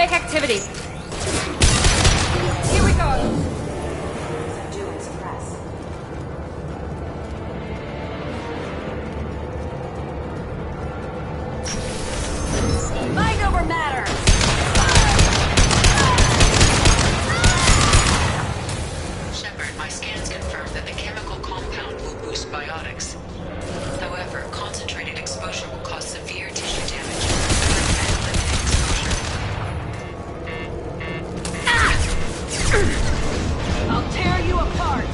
Make activity. Here we go. Subdue express. Mind over matter. Shepard, my scans confirm that the chemical compound will boost biotics. However, concentrated exposure will cause severe tissue damage and limited exposure. I'll tear you apart.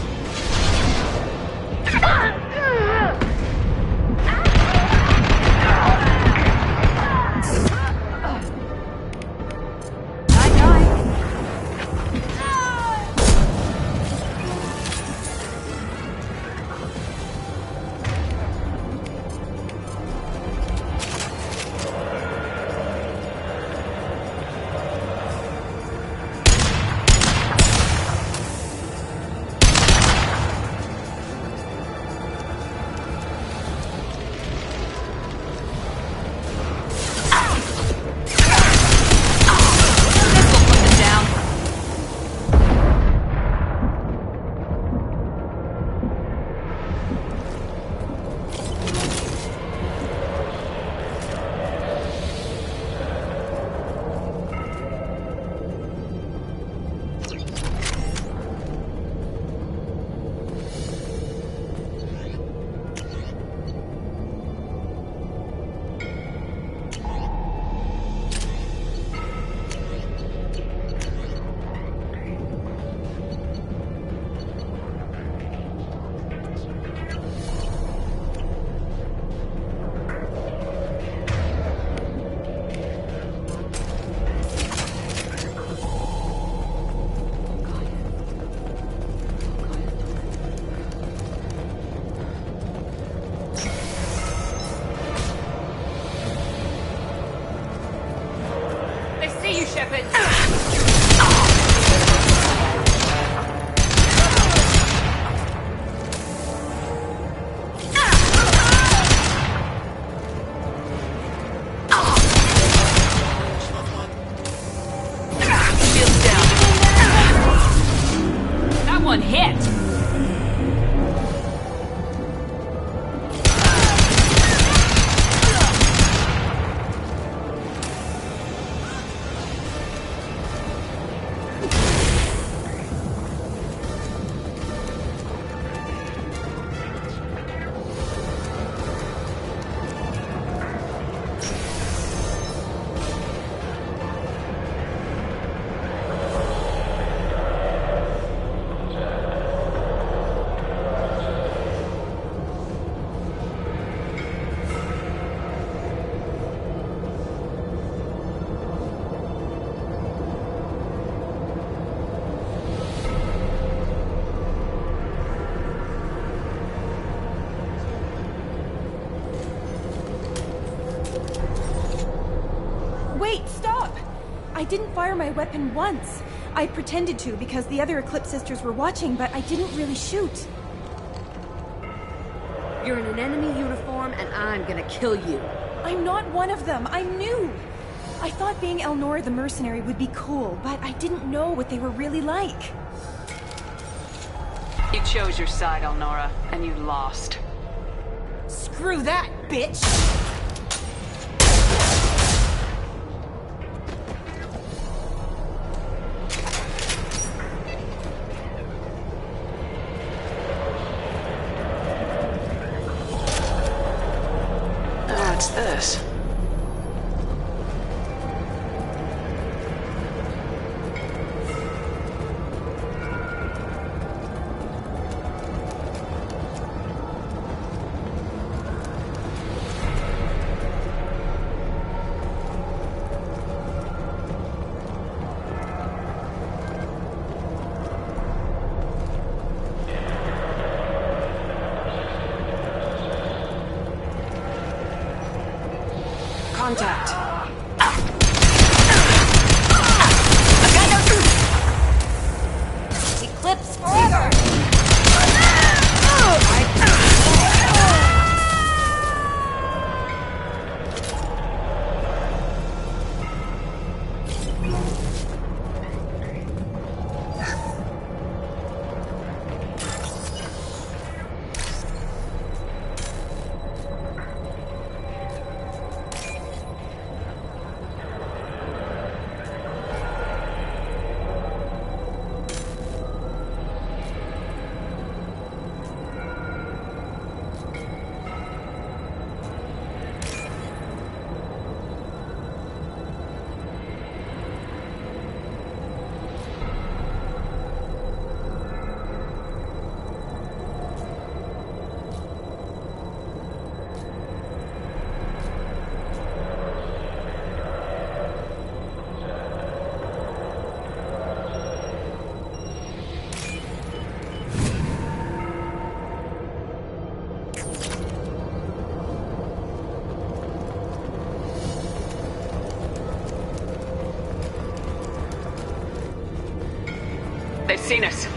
Shepard. Shields down. That one hit. Wait, stop! I didn't fire my weapon once. I pretended to because the other Eclipse sisters were watching, but I didn't really shoot. You're in an enemy uniform, and I'm gonna kill you. I'm not one of them. I'm new. I thought being Elnora the mercenary would be cool, but I didn't know what they were really like. You chose your side, Elnora, and you lost. Screw that, bitch! What's this? Contact. Eclipse forever! seen us.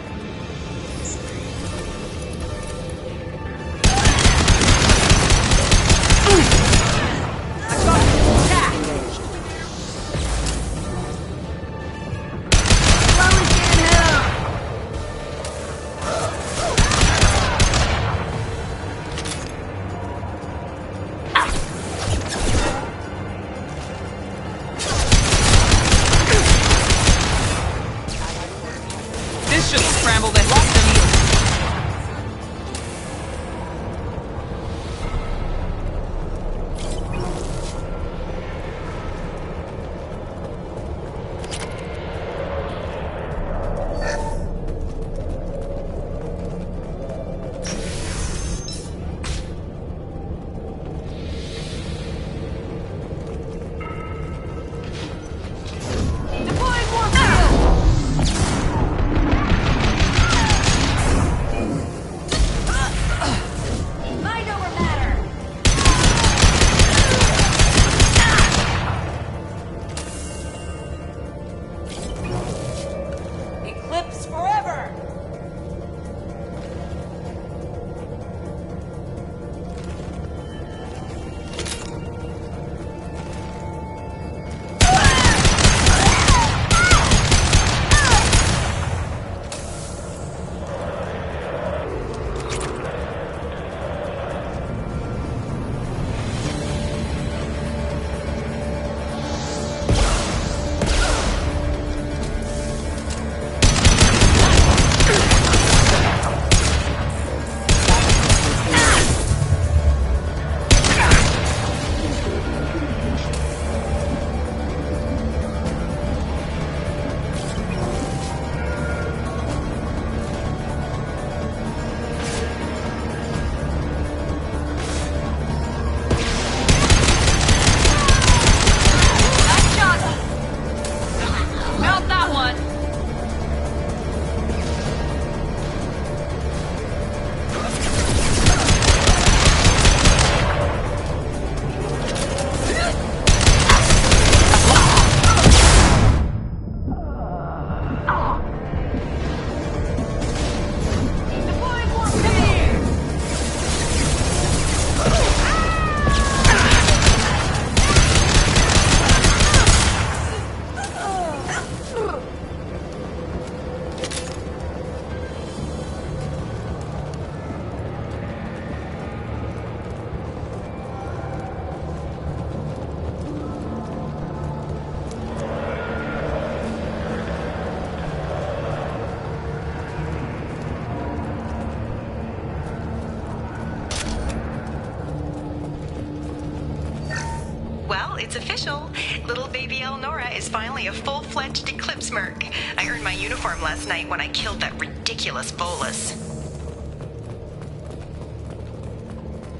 It's official. Little baby Elnora is finally a full-fledged Eclipse merc. I earned my uniform last night when I killed that ridiculous bolus.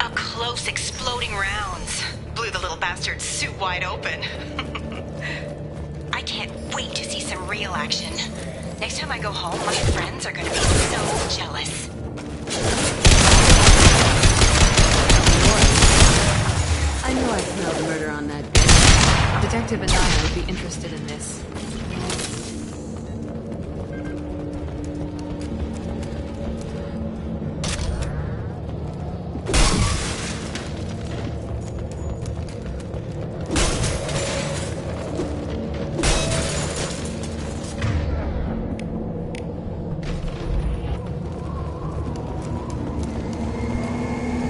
Up close, exploding rounds. Blew the little bastard's suit wide open. I can't wait to see some real action. Next time I go home, my friends are gonna be so jealous. I knew I smelled the murder on that day. Detective and I would be interested in this.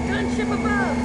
Gunship above!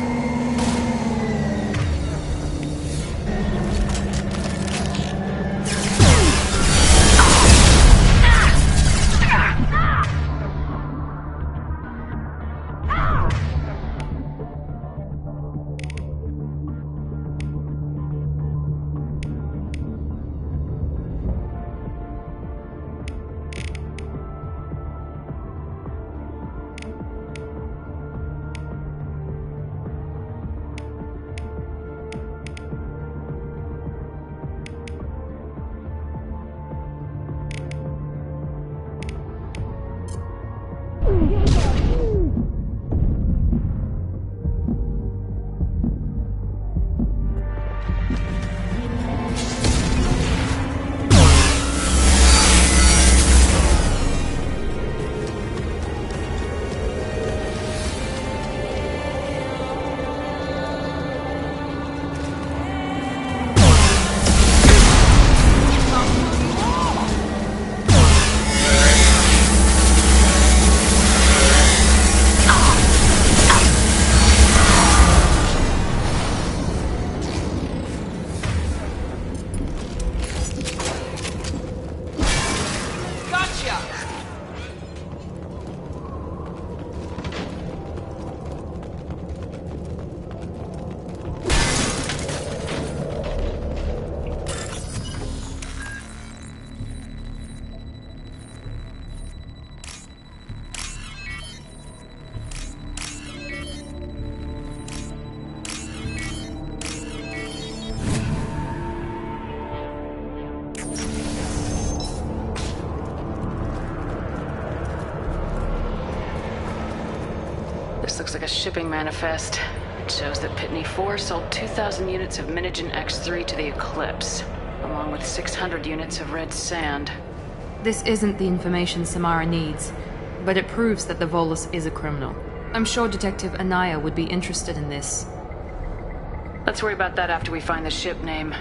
a shipping manifest. It shows that Pitney 4 sold 2,000 units of Minigen X3 to the Eclipse, along with 600 units of red sand. This isn't the information Samara needs, but it proves that the Volus is a criminal. I'm sure Detective Anaya would be interested in this. Let's worry about that after we find the ship name.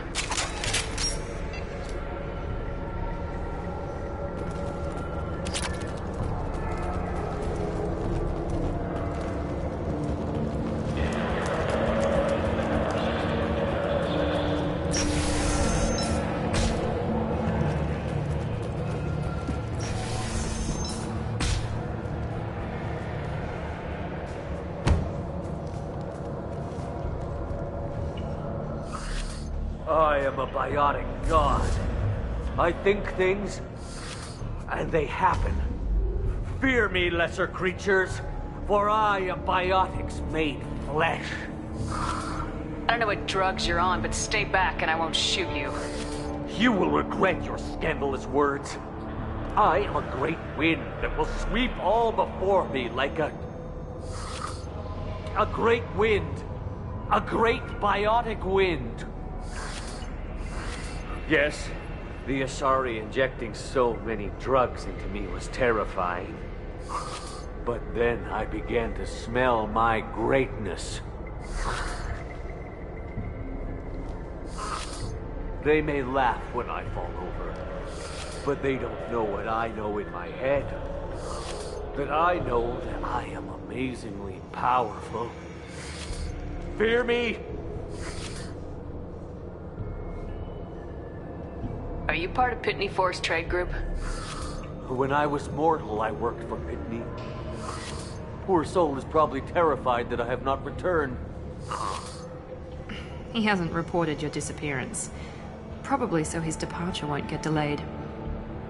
I am a biotic god. I think things, and they happen. Fear me, lesser creatures, for I am biotics made flesh. I don't know what drugs you're on, but stay back and I won't shoot you. You will regret your scandalous words. I am a great wind that will sweep all before me like a great wind. A great biotic wind. Yes, the Asari injecting so many drugs into me was terrifying. But then I began to smell my greatness. They may laugh when I fall over, but they don't know what I know in my head. That I know that I am amazingly powerful. Fear me? Are you part of Pitney 4's trade group? When I was mortal, I worked for Pitney. Poor soul is probably terrified that I have not returned. He hasn't reported your disappearance. Probably so his departure won't get delayed.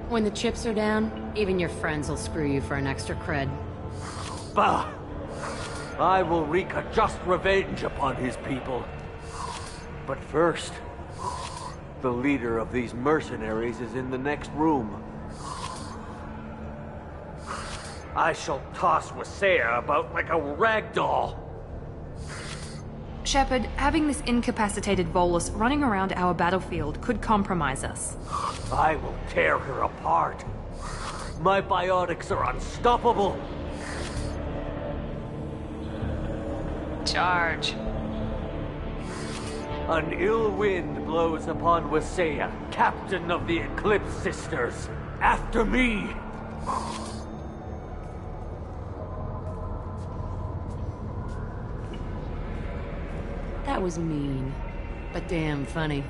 When the chips are down, even your friends will screw you for an extra cred. Bah! I will wreak a just revenge upon his people. But first, the leader of these mercenaries is in the next room. I shall toss Wasea about like a rag doll. Shepard, having this incapacitated Volus running around our battlefield could compromise us. I will tear her apart. My biotics are unstoppable. Charge. An ill wind blows upon Wasea, captain of the Eclipse Sisters. After me! That was mean, but damn funny.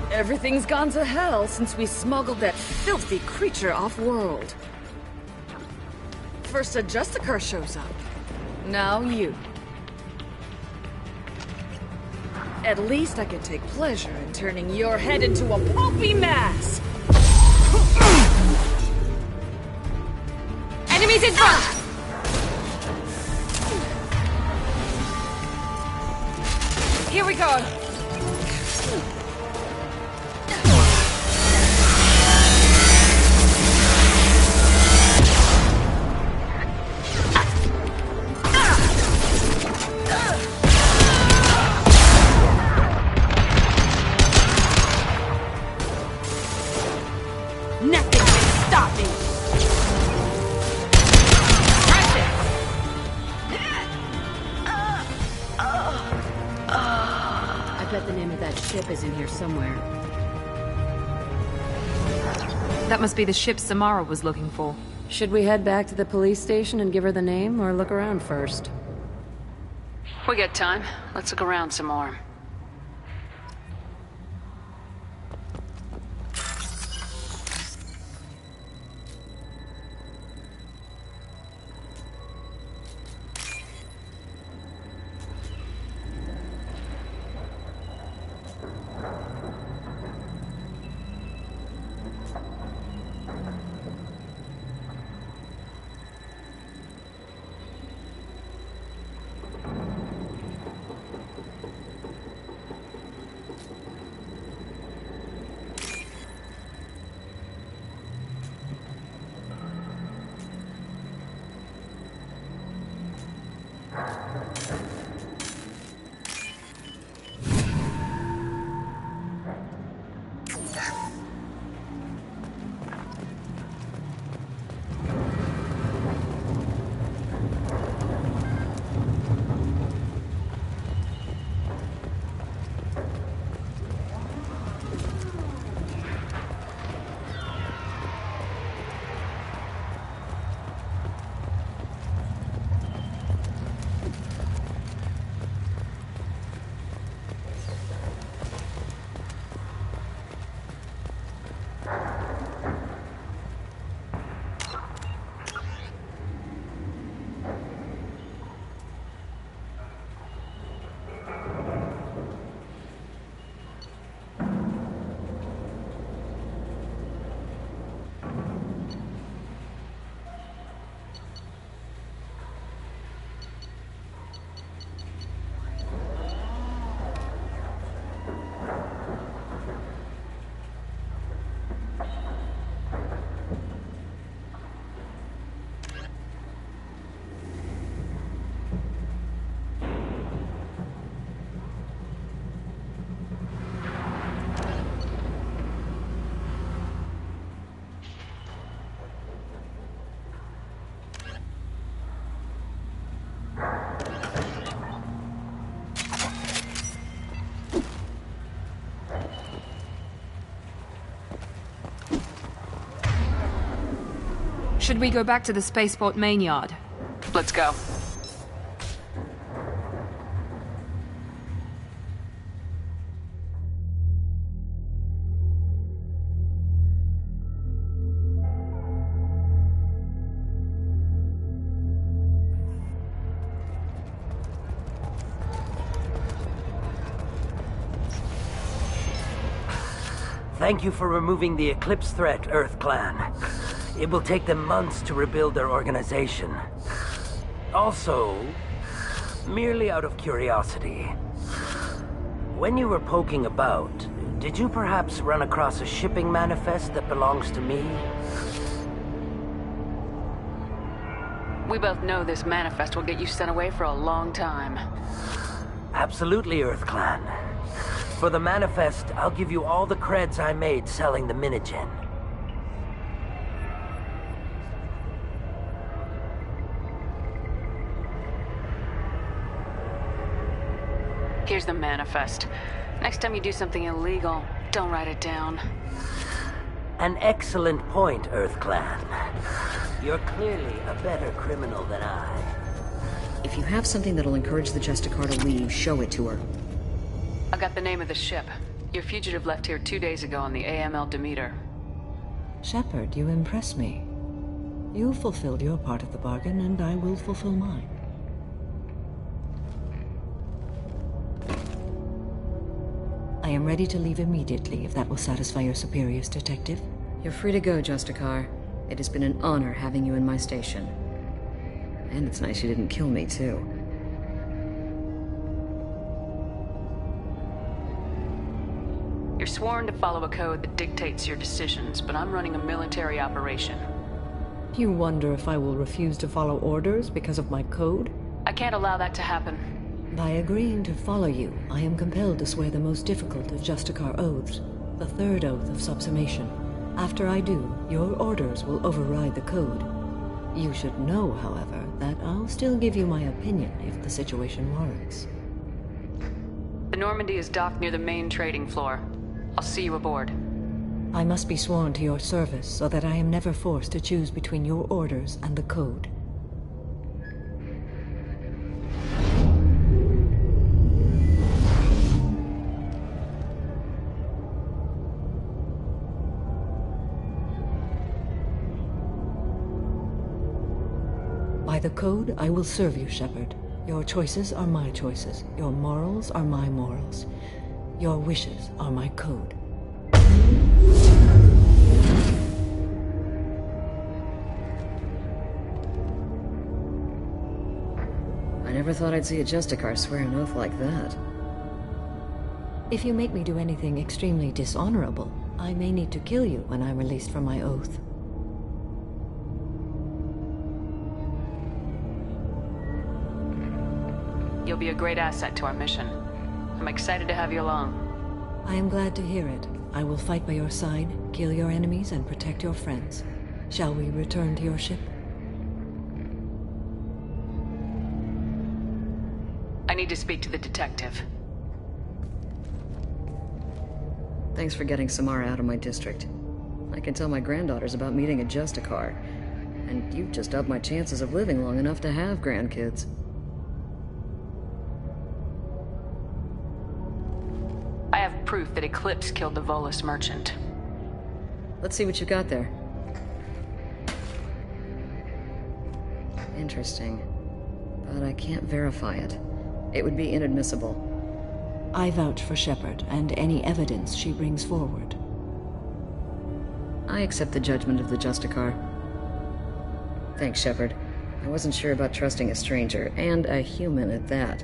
Everything's gone to hell since we smuggled that filthy creature off-world. First a Justicar shows up. Now you. At least I can take pleasure in turning your head into a pulpy mass! Enemies in front! Here we go! Nothing can stop me! I bet the name of that ship is in here somewhere. That must be the ship Samara was looking for. Should we head back to the police station and give her the name, or look around first? We got time. Let's look around some more. Should we go back to the spaceport main yard? Let's go. Thank you for removing the Eclipse threat, Earth Clan. It will take them months to rebuild their organization. Also, merely out of curiosity, when you were poking about, did you perhaps run across a shipping manifest that belongs to me? We both know this manifest will get you sent away for a long time. Absolutely, Earth Clan. For the manifest, I'll give you all the creds I made selling the Minigen. Here's the manifest. Next time you do something illegal, don't write it down. An excellent point, Earth Clan. You're clearly a better criminal than I. If you have something that'll encourage the Justicar to leave, show it to her. I got the name of the ship. Your fugitive left here 2 days ago on the AML Demeter. Shepard, you impress me. You fulfilled your part of the bargain, and I will fulfill mine. I am ready to leave immediately, if that will satisfy your superiors, Detective. You're free to go, Justicar. It has been an honor having you in my station. And it's nice you didn't kill me, too. You're sworn to follow a code that dictates your decisions, but I'm running a military operation. You wonder if I will refuse to follow orders because of my code? I can't allow that to happen. By agreeing to follow you, I am compelled to swear the most difficult of Justicar oaths, the third oath of subsumation. After I do, your orders will override the code. You should know, however, that I'll still give you my opinion if the situation warrants. The Normandy is docked near the main trading floor. I'll see you aboard. I must be sworn to your service so that I am never forced to choose between your orders and the code. By the code, I will serve you, Shepard. Your choices are my choices. Your morals are my morals. Your wishes are my code. I never thought I'd see a Justicar swear an oath like that. If you make me do anything extremely dishonorable, I may need to kill you when I'm released from my oath. You'll be a great asset to our mission. I'm excited to have you along. I am glad to hear it. I will fight by your side, kill your enemies, and protect your friends. Shall we return to your ship? I need to speak to the detective. Thanks for getting Samara out of my district. I can tell my granddaughters about meeting a Justicar, and you've just upped my chances of living long enough to have grandkids. I have proof that Eclipse killed the Volus merchant. Let's see what you got there. Interesting. But I can't verify it. It would be inadmissible. I vouch for Shepard and any evidence she brings forward. I accept the judgment of the Justicar. Thanks, Shepard. I wasn't sure about trusting a stranger, and a human at that.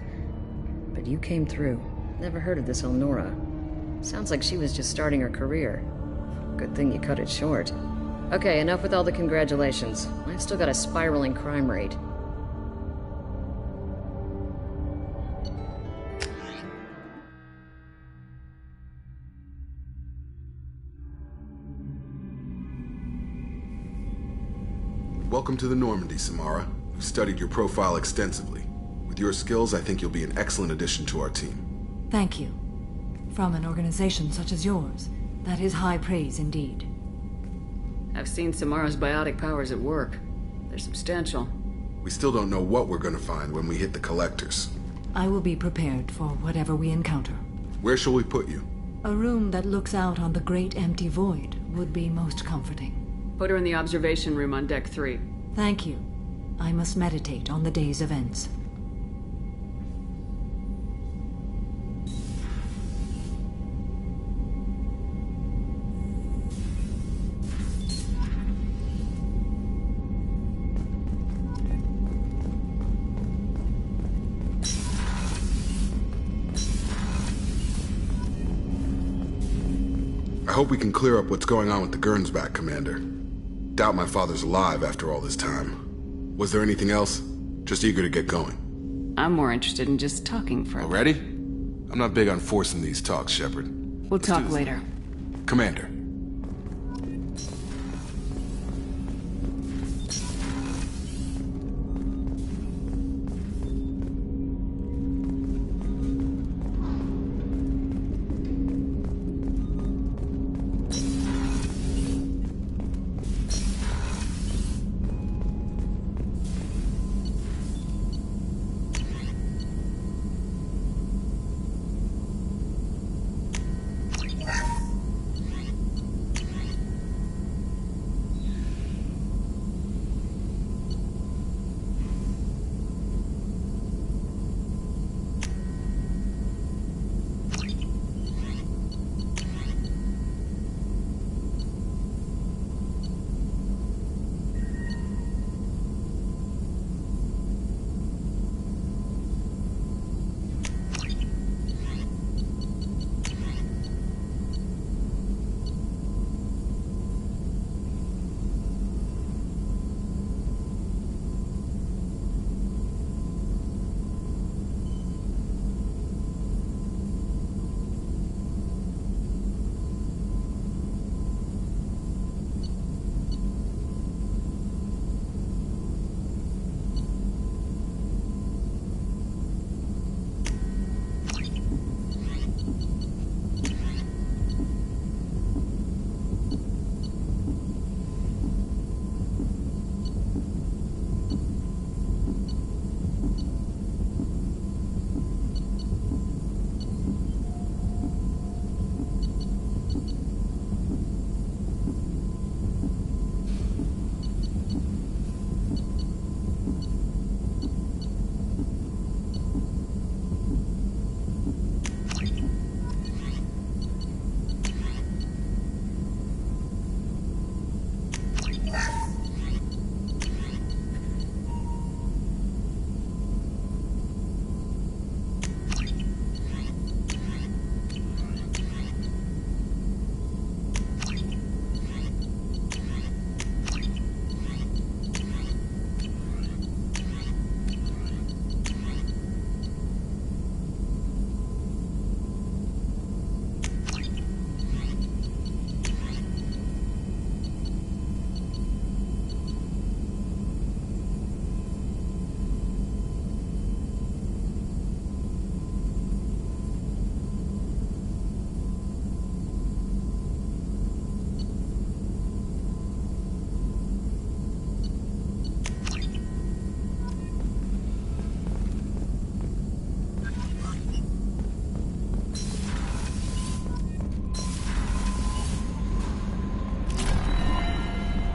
But you came through. Never heard of this Elnora. Sounds like she was just starting her career. Good thing you cut it short. Okay, enough with all the congratulations. I've still got a spiraling crime rate. Welcome to the Normandy, Samara. We've studied your profile extensively. With your skills, I think you'll be an excellent addition to our team. Thank you. From an organization such as yours, that is high praise indeed. I've seen Samara's biotic powers at work. They're substantial. We still don't know what we're gonna find when we hit the collectors. I will be prepared for whatever we encounter. Where shall we put you? A room that looks out on the great empty void would be most comforting. Put her in the observation room on Deck 3. Thank you. I must meditate on the day's events. I hope we can clear up what's going on with the Gernsback, Commander. Doubt my father's alive after all this time. Was there anything else? Just eager to get going. I'm more interested in just talking for a bit. Already? I'm not big on forcing these talks, Shepard. We'll talk later. Commander.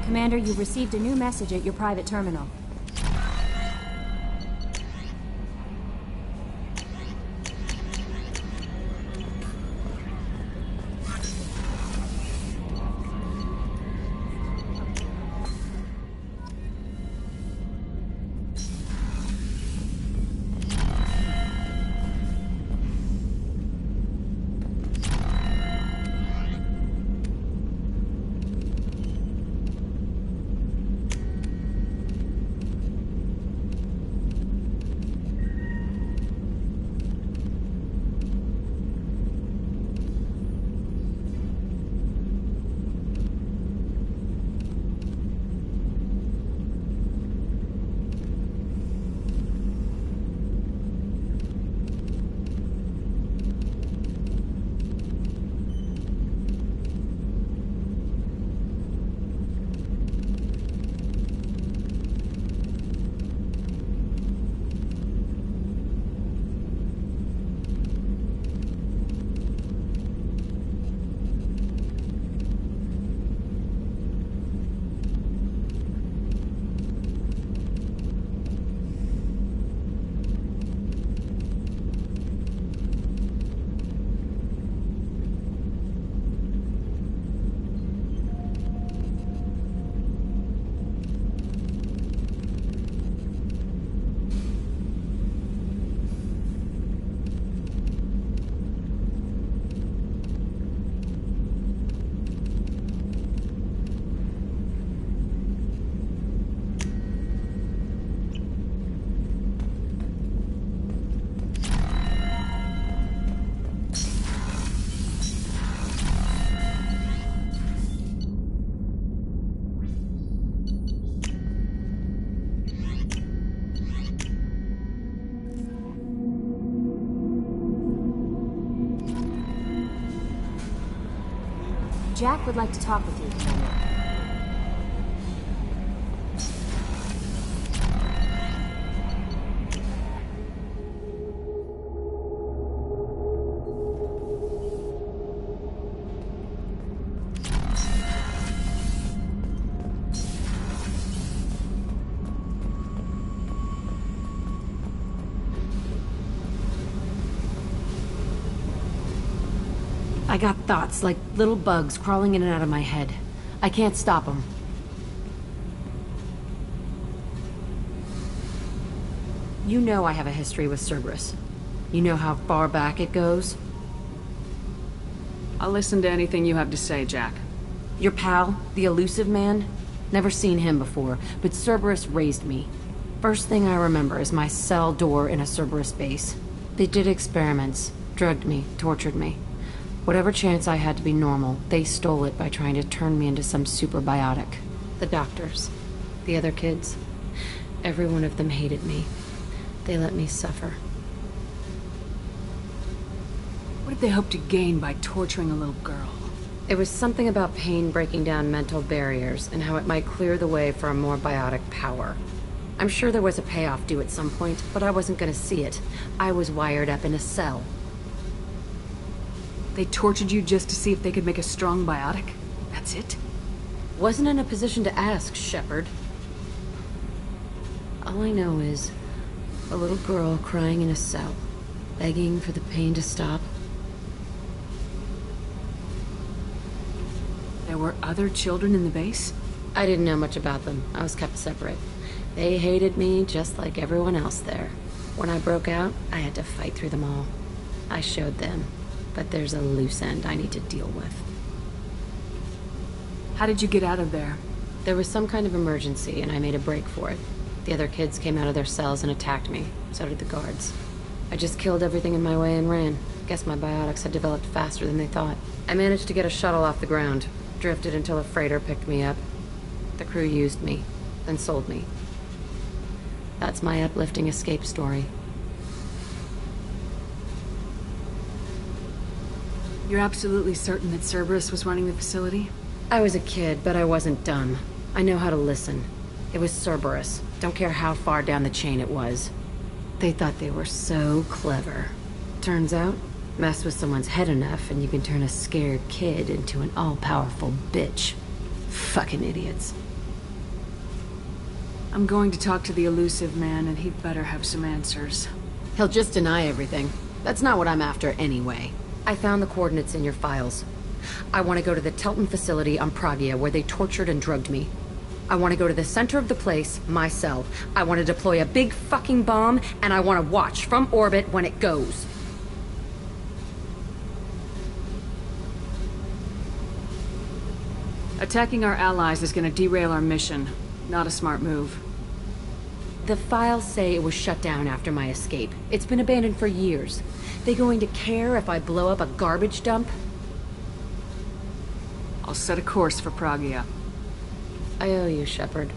Commander, you've received a new message at your private terminal. Jack would like to talk with you, Commander. I got thoughts like little bugs crawling in and out of my head. I can't stop them. You know I have a history with Cerberus. You know how far back it goes? I'll listen to anything you have to say, Jack. Your pal, the elusive man? Never seen him before, but Cerberus raised me. First thing I remember is my cell door in a Cerberus base. They did experiments, drugged me, tortured me. Whatever chance I had to be normal, they stole it by trying to turn me into some superbiotic. The doctors, the other kids, every one of them hated me. They let me suffer. What did they hope to gain by torturing a little girl? It was something about pain breaking down mental barriers and how it might clear the way for a more biotic power. I'm sure there was a payoff due at some point, but I wasn't gonna see it. I was wired up in a cell. They tortured you just to see if they could make a strong biotic? That's it? Wasn't in a position to ask, Shepard. All I know is a little girl crying in a cell, begging for the pain to stop. There were other children in the base? I didn't know much about them. I was kept separate. They hated me just like everyone else there. When I broke out, I had to fight through them all. I showed them. But there's a loose end I need to deal with. How did you get out of there? There was some kind of emergency, and I made a break for it. The other kids came out of their cells and attacked me. So did the guards. I just killed everything in my way and ran. Guess my biotics had developed faster than they thought. I managed to get a shuttle off the ground. Drifted until a freighter picked me up. The crew used me, then sold me. That's my uplifting escape story. You're absolutely certain that Cerberus was running the facility? I was a kid, but I wasn't dumb. I know how to listen. It was Cerberus. Don't care how far down the chain it was. They thought they were so clever. Turns out, mess with someone's head enough and you can turn a scared kid into an all-powerful bitch. Fucking idiots. I'm going to talk to the elusive man, and he'd better have some answers. He'll just deny everything. That's not what I'm after anyway. I found the coordinates in your files. I want to go to the Telton facility on Pragia where they tortured and drugged me. I want to go to the center of the place, myself. I want to deploy a big fucking bomb, and I want to watch from orbit when it goes. Attacking our allies is gonna derail our mission. Not a smart move. The files say it was shut down after my escape. It's been abandoned for years. They going to care if I blow up a garbage dump? I'll set a course for Pragia. I owe you, Shepard.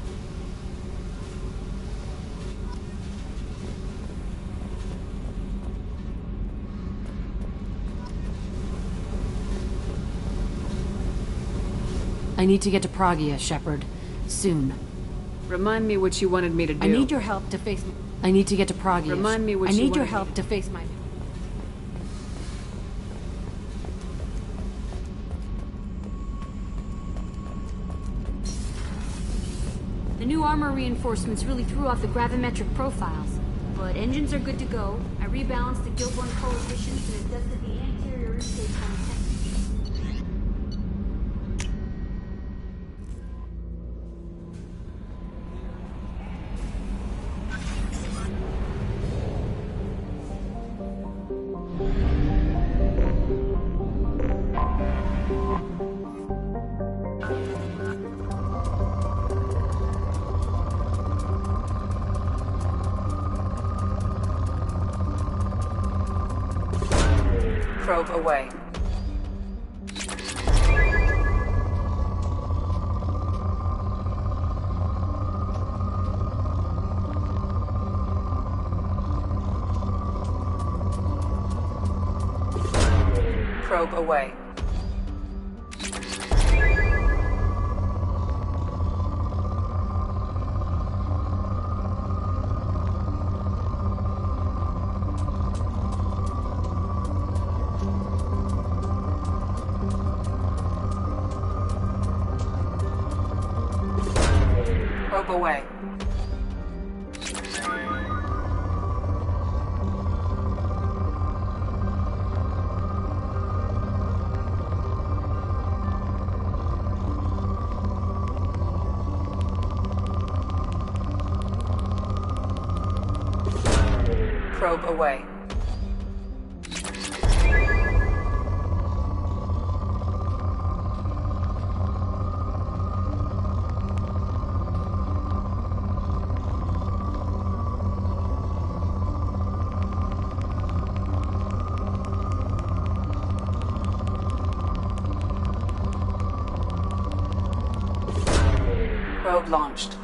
I need to get to Pragia, Shepard. Soon. Remind me what you wanted me to do. I need your help to face... I need to get to Pragia. Remind me what I you need your wanted help me to face my... The new armor reinforcements really threw off the gravimetric profiles. But engines are good to go. I rebalanced the Gilborn coefficients and adjusted the anterior intake on the Probe away. Probe away. Probe away. Probe away. Probe launched.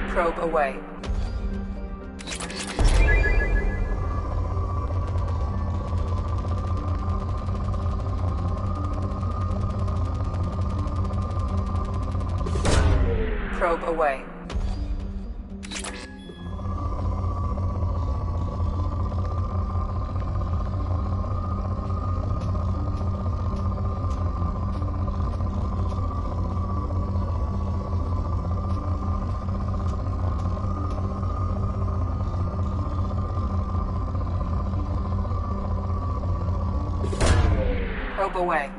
Probe away. Probe away. Probe away.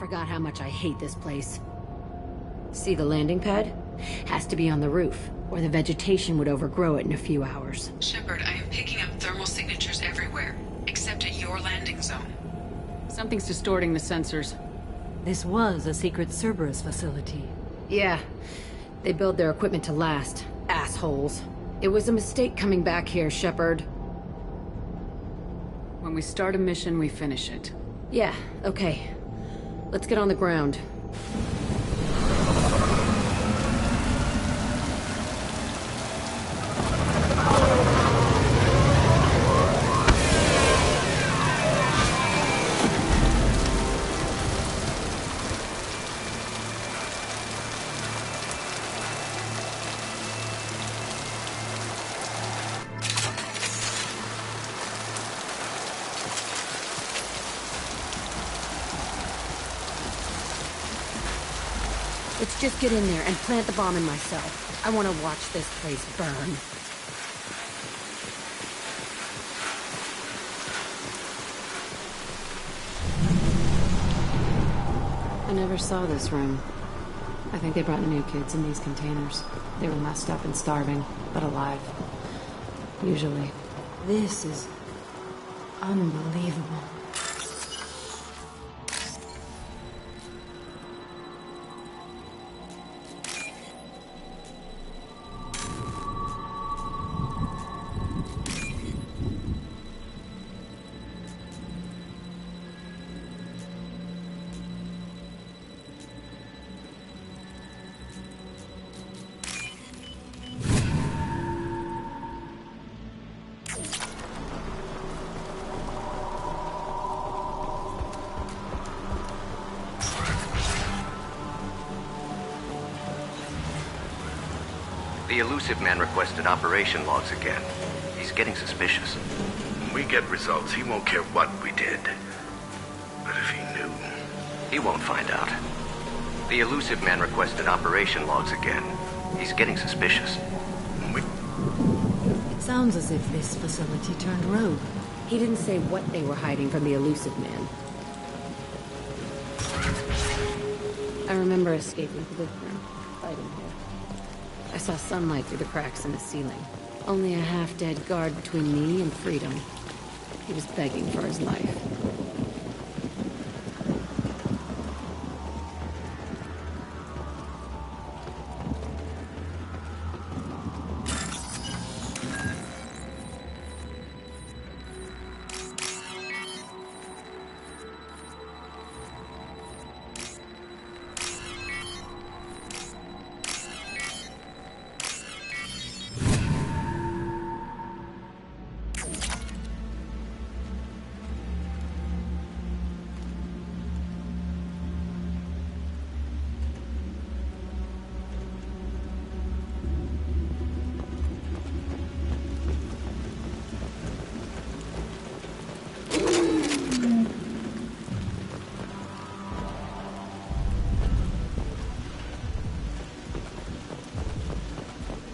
forgot how much I hate this place. See the landing pad? Has to be on the roof, or the vegetation would overgrow it in a few hours. Shepard, I am picking up thermal signatures everywhere, except at your landing zone. Something's distorting the sensors. This was a secret Cerberus facility. Yeah, they build their equipment to last. Assholes. It was a mistake coming back here, Shepard. When we start a mission, we finish it. Yeah, okay. Let's get on the ground. Let's just get in there and plant the bomb in myself. I want to watch this place burn. I never saw this room. I think they brought new kids in these containers. They were messed up and starving, but alive. Usually. This is unbelievable. The elusive man requested operation logs again. He's getting suspicious. When we get results, he won't care what we did. But if he knew... He won't find out. The elusive man requested operation logs again. He's getting suspicious. It sounds as if this facility turned rogue. He didn't say what they were hiding from the elusive man. I remember escaping to this room, fighting here. I saw sunlight through the cracks in the ceiling. Only a half-dead guard between me and freedom. He was begging for his life.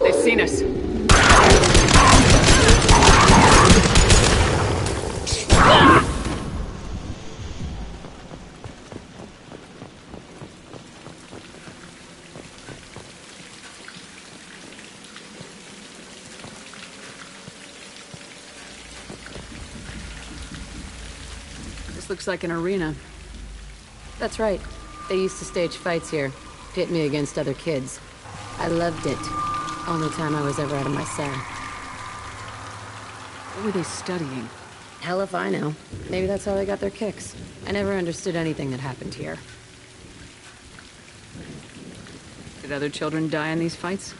They've seen us. This looks like an arena. That's right. They used to stage fights here. Pit me against other kids. I loved it. Only time I was ever out of my cell. What were they studying? Hell if I know. Maybe that's how they got their kicks. I never understood anything that happened here. Did other children die in these fights?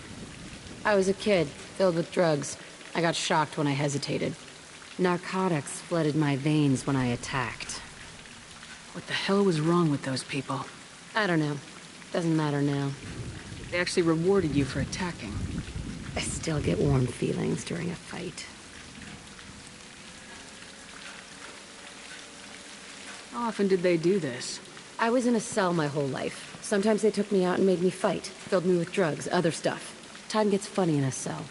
I was a kid, filled with drugs. I got shocked when I hesitated. Narcotics flooded my veins when I attacked. What the hell was wrong with those people? I don't know. Doesn't matter now. They actually rewarded you for attacking. I still get warm feelings during a fight. How often did they do this? I was in a cell my whole life. Sometimes they took me out and made me fight. Filled me with drugs, other stuff. Time gets funny in a cell.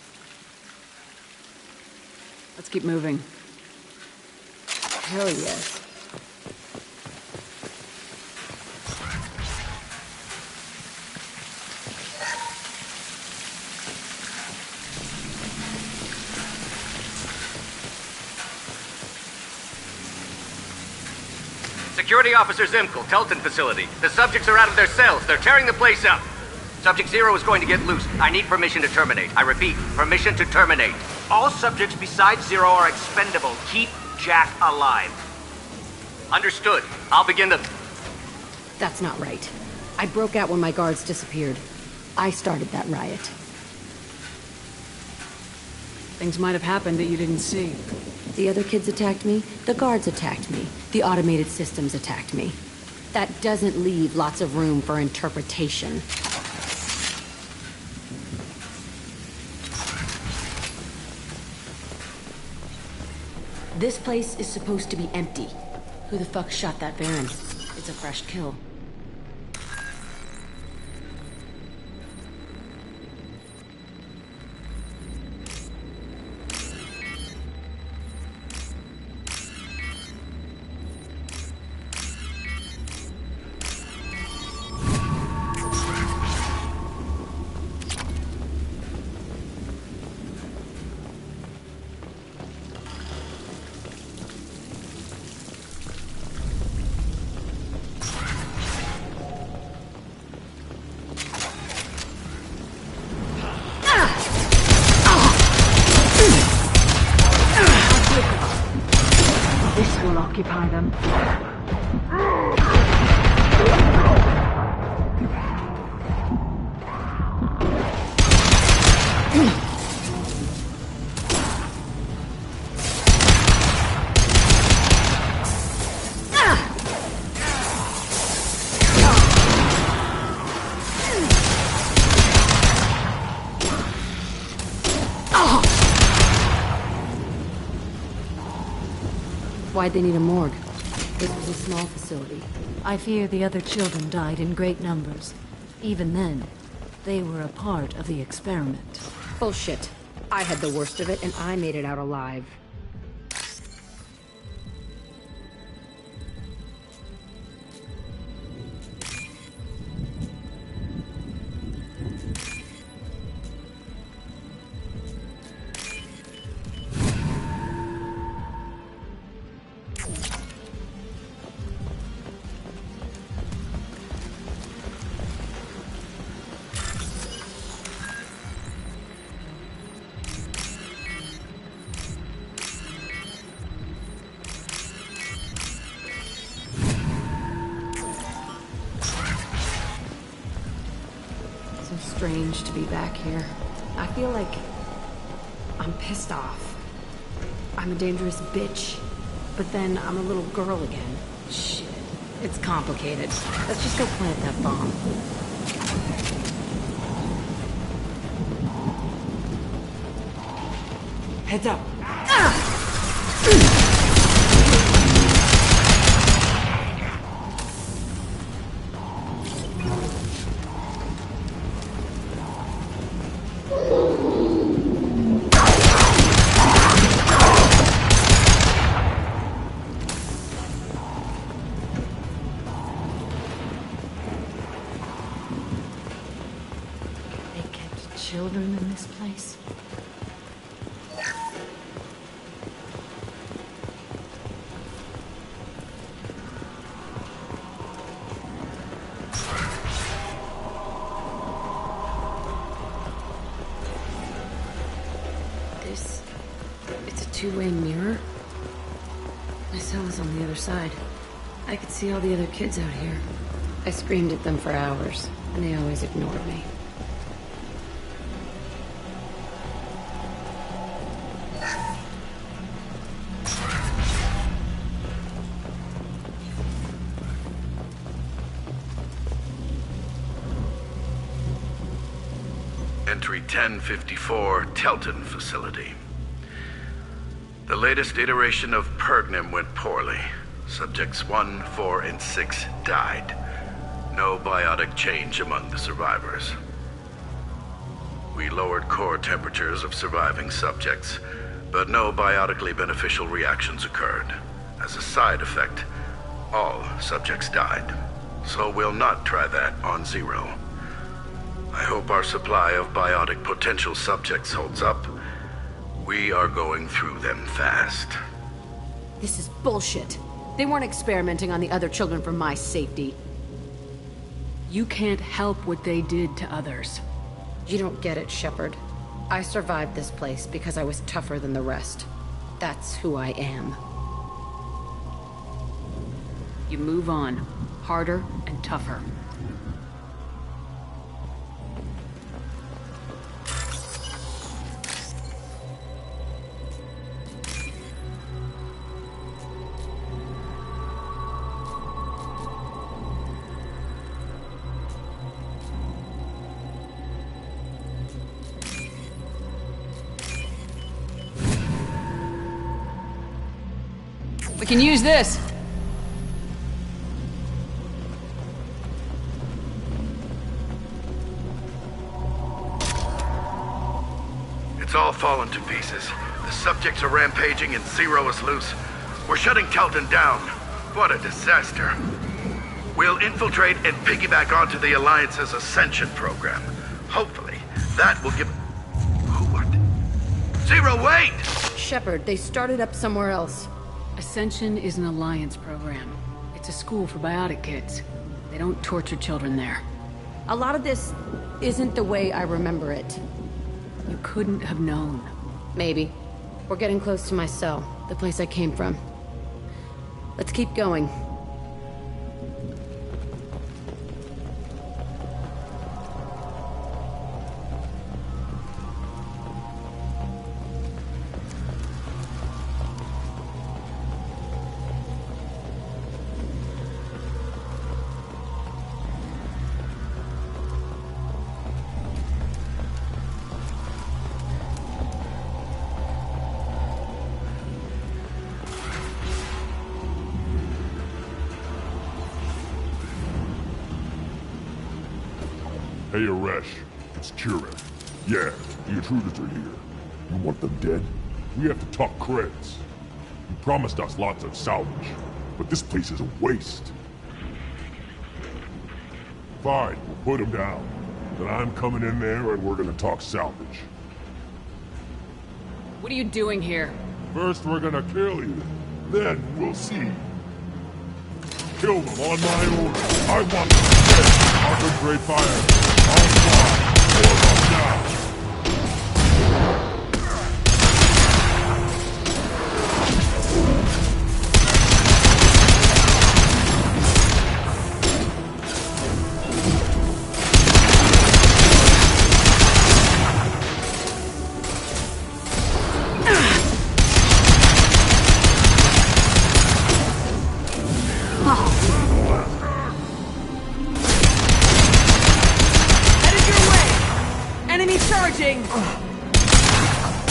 Let's keep moving. Hell yes. Security Officer Zimkel, Telton facility. The subjects are out of their cells. They're tearing the place up. Subject Zero is going to get loose. I need permission to terminate. I repeat, permission to terminate. All subjects besides Zero are expendable. Keep Jack alive. Understood. I'll begin the... That's not right. I broke out when my guards disappeared. I started that riot. Things might have happened that you didn't see. The other kids attacked me, the guards attacked me, the automated systems attacked me. That doesn't leave lots of room for interpretation. This place is supposed to be empty. Who the fuck shot that Baron? It's a fresh kill. Occupy them. Why'd they need a morgue? This was a small facility. I fear the other children died in great numbers. Even then, they were a part of the experiment. Bullshit. I had the worst of it, and I made it out alive. Strange to be back here. I feel like I'm pissed off. I'm a dangerous bitch, but then I'm a little girl again. Shit. It's complicated. Let's just go plant that bomb. Heads up. Children in this place? It's a two-way mirror. My cell was on the other side. I could see all the other kids out here. I screamed at them for hours, and they always ignored me. Entry 1054, Telton facility. The latest iteration of Pergnim went poorly. Subjects 1, 4, and 6 died. No biotic change among the survivors. We lowered core temperatures of surviving subjects, but no biotically beneficial reactions occurred. As a side effect, all subjects died. So we'll not try that on Zero. I hope our supply of biotic potential subjects holds up. We are going through them fast. This is bullshit. They weren't experimenting on the other children for my safety. You can't help what they did to others. You don't get it, Shepard. I survived this place because I was tougher than the rest. That's who I am. You move on. Harder and tougher. We can use this! It's all fallen to pieces. The subjects are rampaging and Zero is loose. We're shutting Telton down. What a disaster. We'll infiltrate and piggyback onto the Alliance's Ascension program. Hopefully, that will give... Who are they? Zero, wait! Shepard, they started up somewhere else. Ascension is an Alliance program. It's a school for biotic kids. They don't torture children there. A lot of this isn't the way I remember it. You couldn't have known. Maybe. We're getting close to my cell, the place I came from. Let's keep going. Hey, Aresh. It's Kieran. Yeah, the intruders are here. You want them dead? We have to talk creds. You promised us lots of salvage, but this place is a waste. Fine, we'll put them down. Then I'm coming in there and we're gonna talk salvage. What are you doing here? First we're gonna kill you. Then we'll see. Kill them on my order. I want them dead. Concentrate fire. I'll fly. Or them down.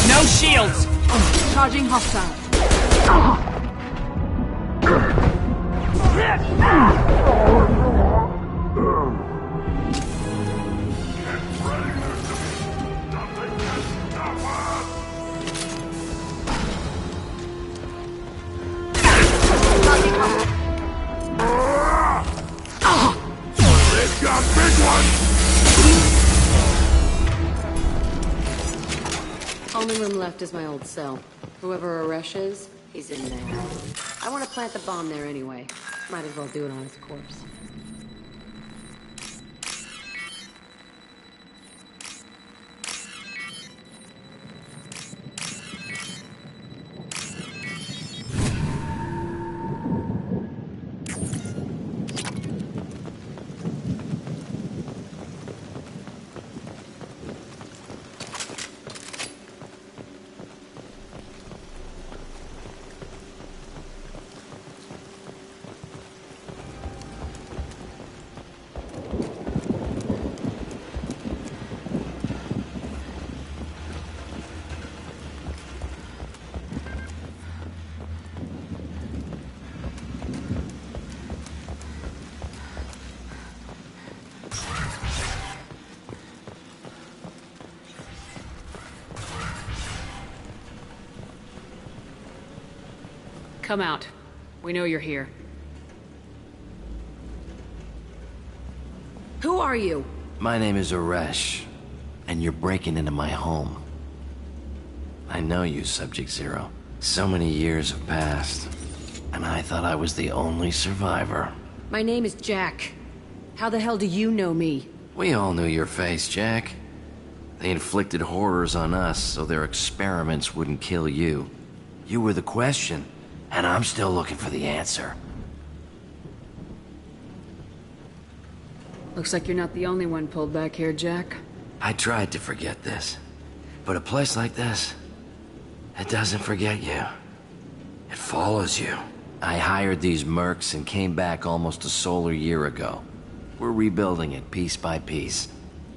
No shields! Charging hostile. They've got big ones! Only room left is my old cell. Whoever Aresh is, he's in there. I want to plant the bomb there anyway. Might as well do it on his corpse. Come out. We know you're here. Who are you? My name is Aresh, and you're breaking into my home. I know you, Subject Zero. So many years have passed. And I thought I was the only survivor. My name is Jack. How the hell do you know me? We all knew your face, Jack. They inflicted horrors on us so their experiments wouldn't kill you. You were the question, and I'm still looking for the answer. Looks like you're not the only one pulled back here, Jack. I tried to forget this, but a place like this, it doesn't forget you. It follows you. I hired these mercs and came back almost a solar year ago. We're rebuilding it piece by piece.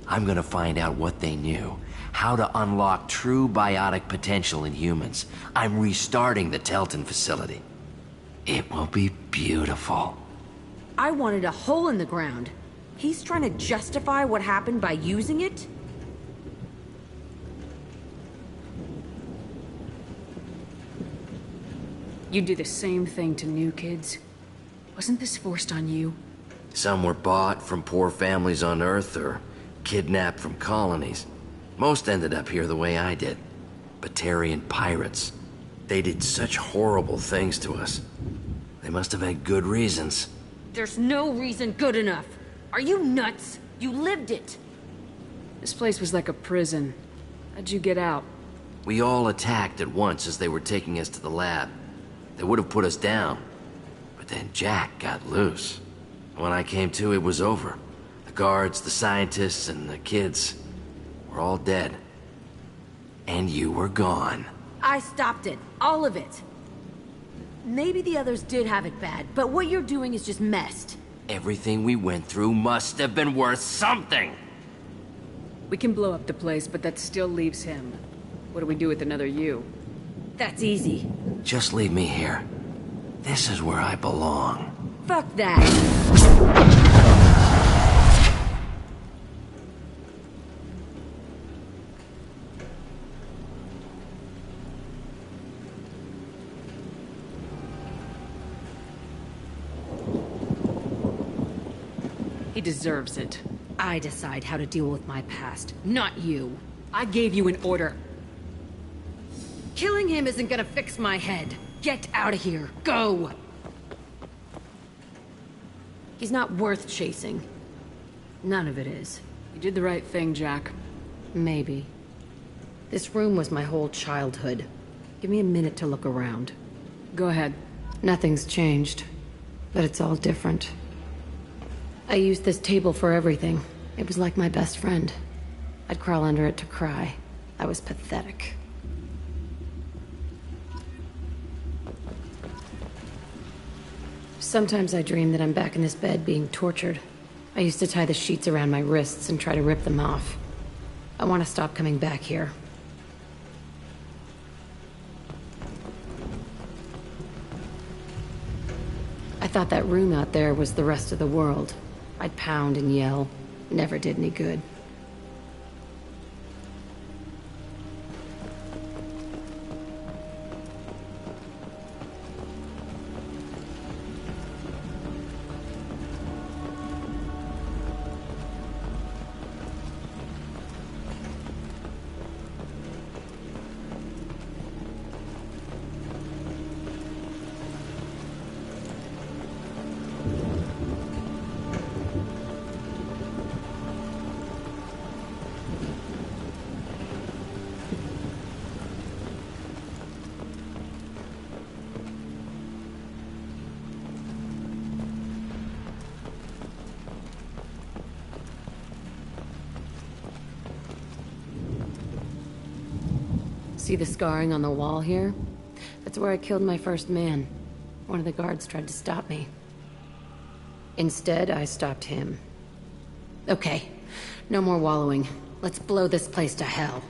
I'm gonna find out what they knew, how to unlock true biotic potential in humans. I'm restarting the Telton facility. It will be beautiful. I wanted a hole in the ground. He's trying to justify what happened by using it? You do the same thing to new kids. Wasn't this forced on you? Some were bought from poor families on Earth or kidnapped from colonies. Most ended up here the way I did. Batarian pirates. They did such horrible things to us. They must have had good reasons. There's no reason good enough. Are you nuts? You lived it. This place was like a prison. How'd you get out? We all attacked at once as they were taking us to the lab. They would have put us down. But then Jack got loose. When I came to, it was over. The guards, the scientists, and the kids were all dead. And you were gone. I stopped it. All of it. Maybe the others did have it bad, but what you're doing is just messed. Everything we went through must have been worth something! We can blow up the place, but that still leaves him. What do we do with another you? That's easy. Just leave me here. This is where I belong. Fuck that. He deserves it. I decide how to deal with my past, not you. I gave you an order. Killing him isn't gonna fix my head. Get out of here. Go! He's not worth chasing. None of it is. You did the right thing, Jack. Maybe. This room was my whole childhood. Give me a minute to look around. Go ahead. Nothing's changed, but it's all different. I used this table for everything. It was like my best friend. I'd crawl under it to cry. I was pathetic. Sometimes I dream that I'm back in this bed being tortured. I used to tie the sheets around my wrists and try to rip them off. I want to stop coming back here. I thought that room out there was the rest of the world. I'd pound and yell. Never did any good. See the scarring on the wall here? That's where I killed my first man. One of the guards tried to stop me. Instead, I stopped him. Okay, no more wallowing. Let's blow this place to hell.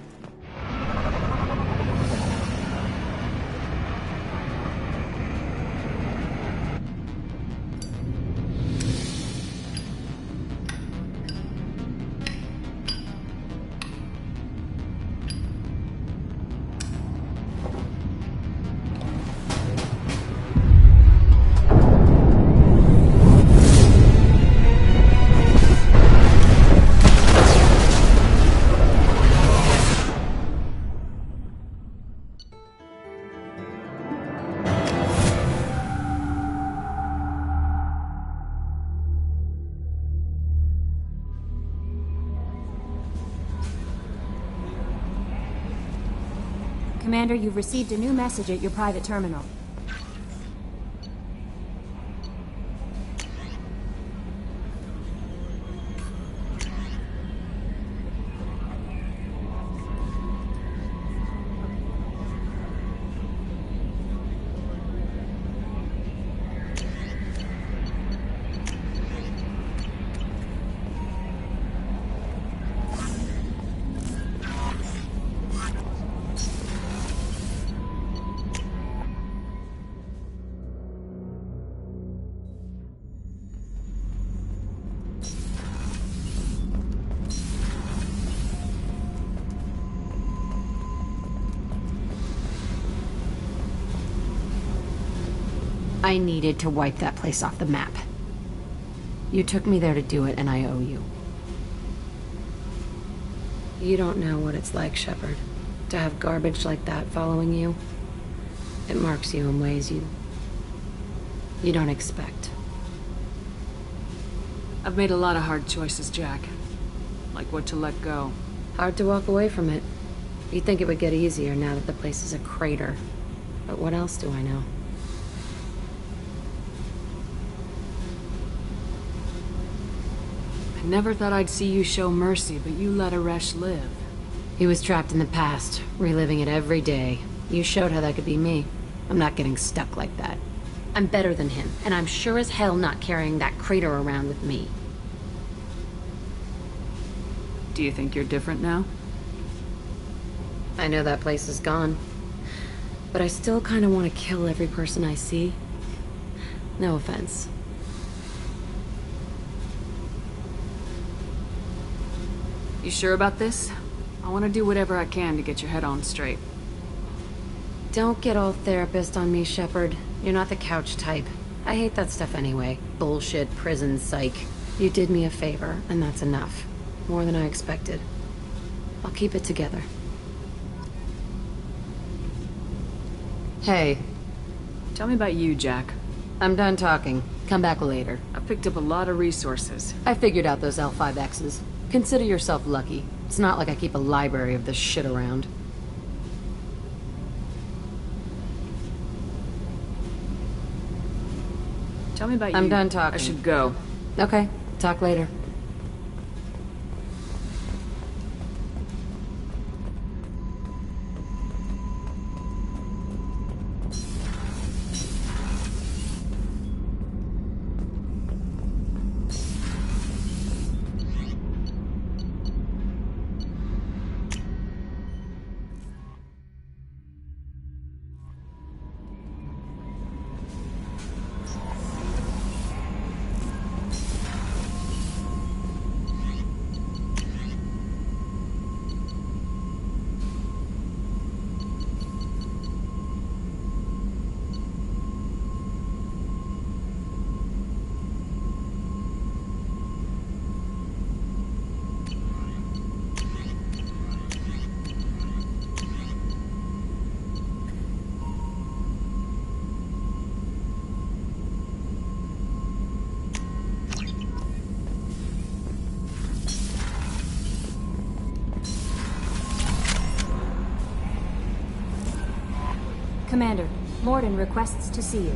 Commander, you've received a new message at your private terminal. I needed to wipe that place off the map. You took me there to do it, and I owe you. You don't know what it's like, Shepard, to have garbage like that following you. It marks you in ways you don't expect. I've made a lot of hard choices, Jack. Like what to let go. Hard to walk away from it. You'd think it would get easier now that the place is a crater. But what else do I know? I never thought I'd see you show mercy, but you let Aresh live. He was trapped in the past, reliving it every day. You showed how that could be me. I'm not getting stuck like that. I'm better than him, and I'm sure as hell not carrying that crater around with me. Do you think you're different now? I know that place is gone. But I still kind of want to kill every person I see. No offense. You sure about this? I want to do whatever I can to get your head on straight. Don't get all therapist on me, Shepard. You're not the couch type. I hate that stuff anyway. Bullshit, prison, psych. You did me a favor, and that's enough. More than I expected. I'll keep it together. Hey. Tell me about you, Jack. I'm done talking. Come back later. I picked up a lot of resources. I figured out those L5Xs. Consider yourself lucky. It's not like I keep a library of this shit around. Tell me about you. I'm done talking. I should go. Okay. Talk later. Commander, Morden requests to see you.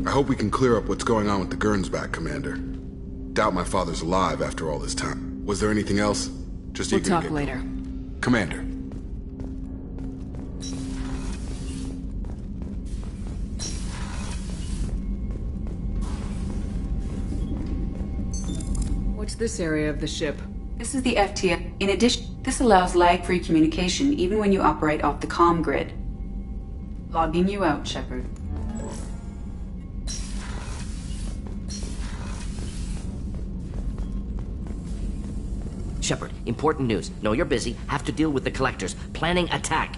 I hope we can clear up what's going on with the Gernsback, Commander. Doubt my father's alive after all this time. Was there anything else? Just we'll eager to talk get later. going. Commander. What's this area of the ship? This is the FTL. In addition, this allows lag-free communication even when you operate off the comm grid. Logging you out, Shepard. Shepard, important news. Know you're busy. Have to deal with the collectors. Planning attack.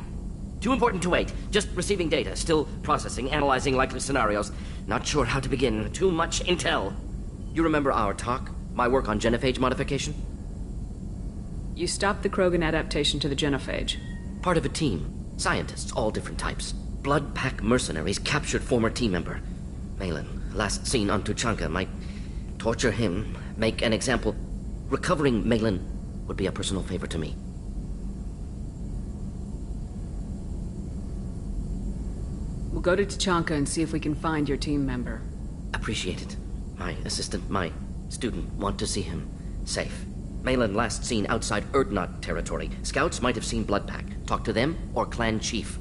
Too important to wait. Just receiving data. Still processing, analyzing likely scenarios. Not sure how to begin. Too much intel. You remember our talk? My work on genophage modification? You stopped the Krogan adaptation to the genophage. Part of a team. Scientists, all different types. Blood Pack mercenaries captured former team member. Malin, last seen on Tuchanka, might torture him, make an example. Recovering Malin would be a personal favor to me. We'll go to Tuchanka and see if we can find your team member. Appreciate it. My assistant, my student, want to see him safe. Malin last seen outside Erdnot territory. Scouts might have seen Blood Pack. Talk to them or Clan Chief.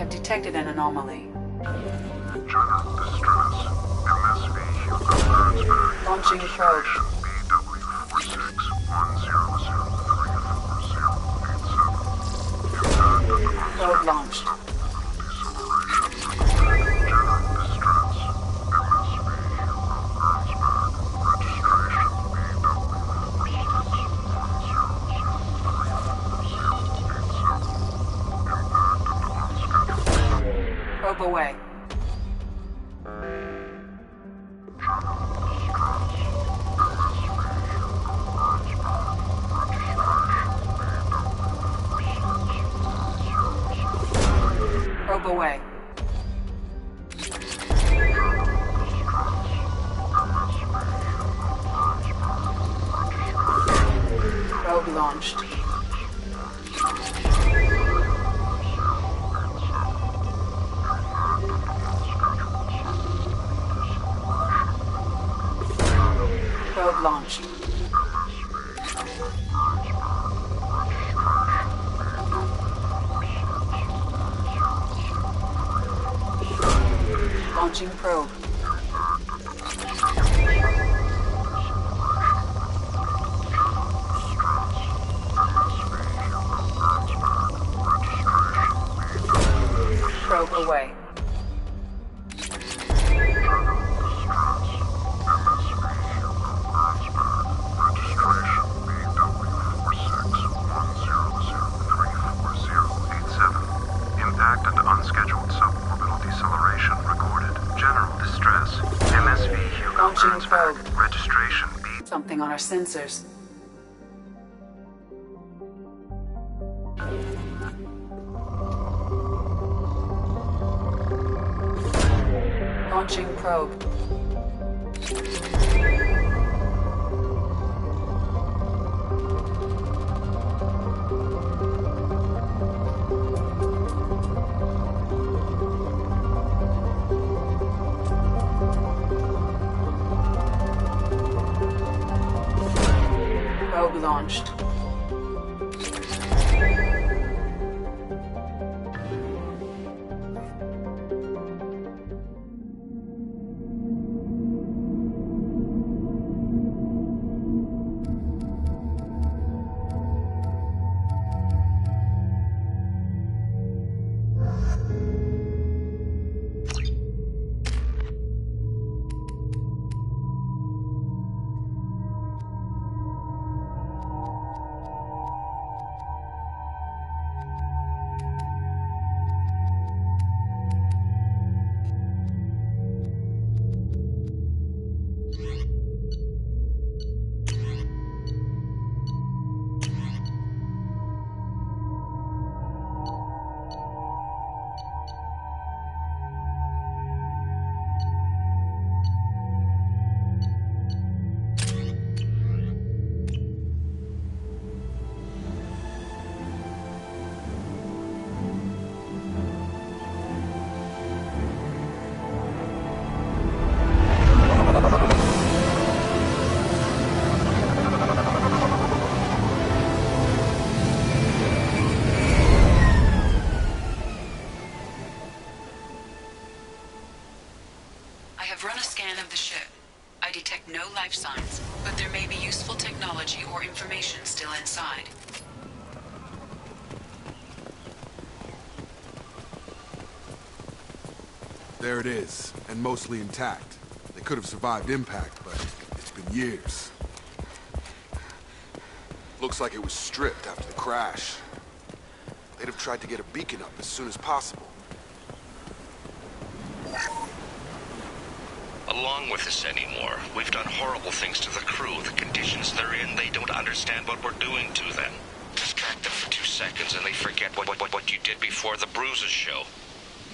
Detected an anomaly. Launching probe. Probe launched. Probe away. Probe away. Probe launched. Probe launched. Launching probe. Probe away. Impact and unscheduled suborbital deceleration recorded. General distress. MSV Hugo Launching probe. Registration B. Something on our sensors. Launching probe. Probe launched. life signs, but there may be useful technology or information still inside. There it is, and mostly intact. They could have survived impact, but it's been years. Looks like it was stripped after the crash. They'd have tried to get a beacon up as soon as possible. Along with this anymore. We've done horrible things to the crew. The conditions they're in, they don't understand what we're doing to them. Distract them for 2 seconds and they forget what you did before the bruises show.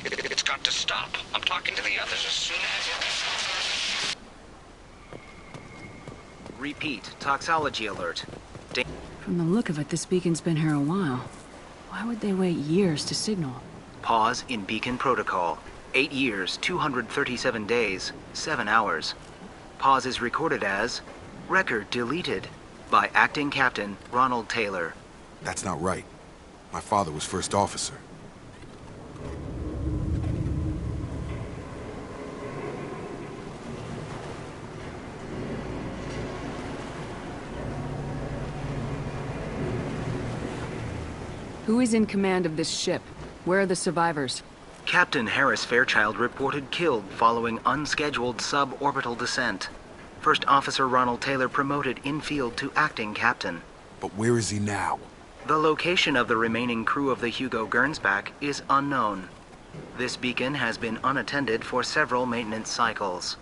It's got to stop. I'm talking to the others as soon as... Repeat. Toxology alert. From the look of it, this beacon's been here a while. Why would they wait years to signal? Pause in beacon protocol. 8 years, 237 days, 7 hours. Pause is recorded as record deleted by Acting Captain Ronald Taylor. That's not right. My father was first officer. Who is in command of this ship? Where are the survivors? Captain Harris Fairchild reported killed following unscheduled suborbital descent. First Officer Ronald Taylor promoted in-field to acting captain. But where is he now? The location of the remaining crew of the Hugo Gernsback is unknown. This beacon has been unattended for several maintenance cycles.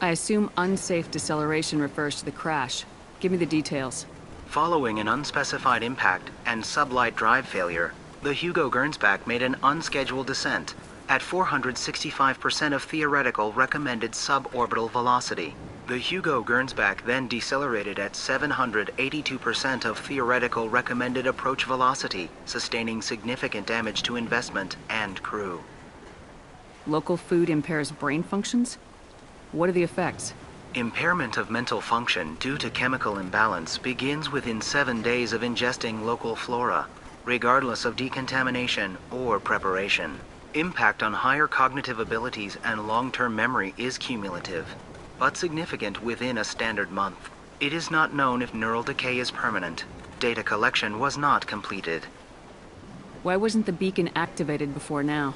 I assume unsafe deceleration refers to the crash. Give me the details. Following an unspecified impact and sublight drive failure, the Hugo Gernsback made an unscheduled descent at 465% of theoretical recommended suborbital velocity. The Hugo Gernsback then decelerated at 782% of theoretical recommended approach velocity, sustaining significant damage to investment and crew. Local food impairs brain functions? What are the effects? Impairment of mental function due to chemical imbalance begins within 7 days of ingesting local flora, regardless of decontamination or preparation. Impact on higher cognitive abilities and long-term memory is cumulative, but significant within a standard month. It is not known if neural decay is permanent. Data collection was not completed. Why wasn't the beacon activated before now?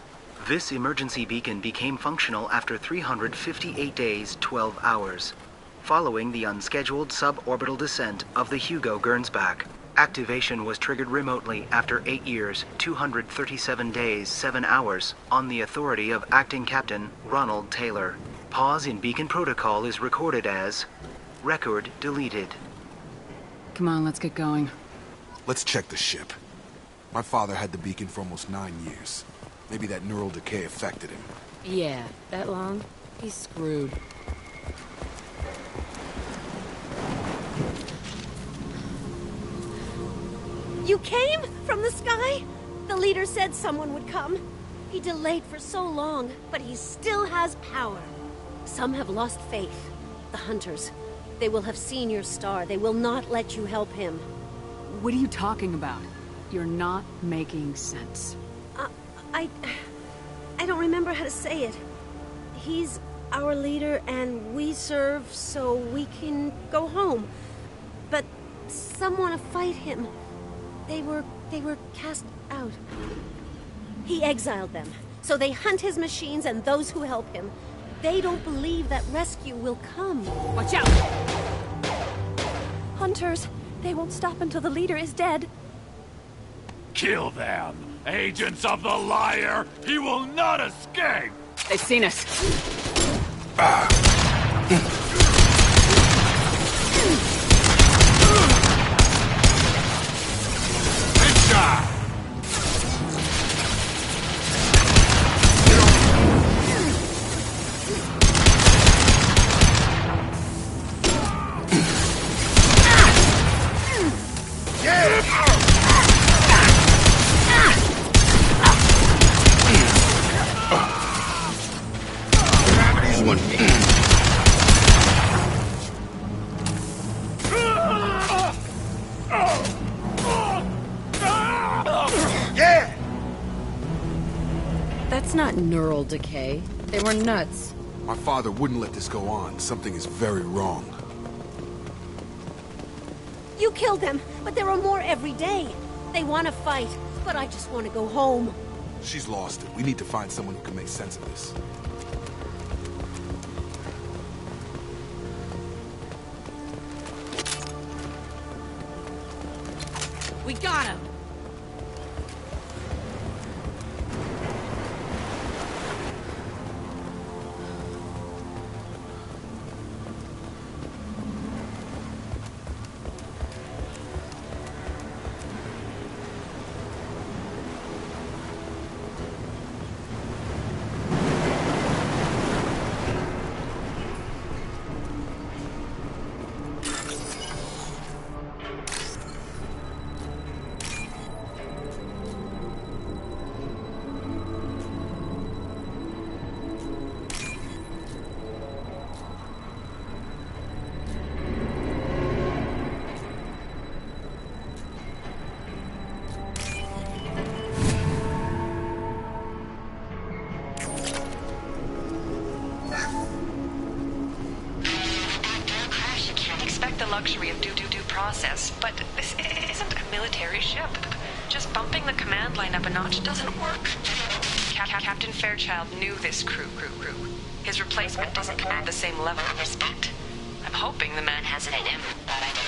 This emergency beacon became functional after 358 days, 12 hours, following the unscheduled suborbital descent of the Hugo Gernsback. Activation was triggered remotely after 8 years, 237 days, 7 hours, on the authority of Acting Captain Ronald Taylor. Pause in beacon protocol is recorded as record deleted. Come on, let's get going. Let's check the ship. My father had the beacon for almost 9 years. Maybe that neural decay affected him. Yeah, that long? He's screwed. You came? From the sky? The leader said someone would come. He delayed for so long, but he still has power. Some have lost faith. The hunters. They will have seen your star. They will not let you help him. What are you talking about? You're not making sense. I don't remember how to say it. He's our leader and we serve so we can go home. But some want to fight him. They were cast out. He exiled them, so they hunt his machines and those who help him. They don't believe that rescue will come. Watch out! Hunters, they won't stop until the leader is dead. Kill them! Agents of the liar! He will not escape! They've seen us. Headshot! That's not neural decay. They were nuts. My father wouldn't let this go on. Something is very wrong. You killed them, but there are more every day. They want to fight, but I just want to go home. She's lost it. We need to find someone who can make sense of this. We got him! Luxury of due process, but this isn't a military ship. Just bumping the command line up a notch doesn't work. Captain Fairchild knew this crew. His replacement doesn't command the same level of respect. I'm hoping the man has it in him, but I don't.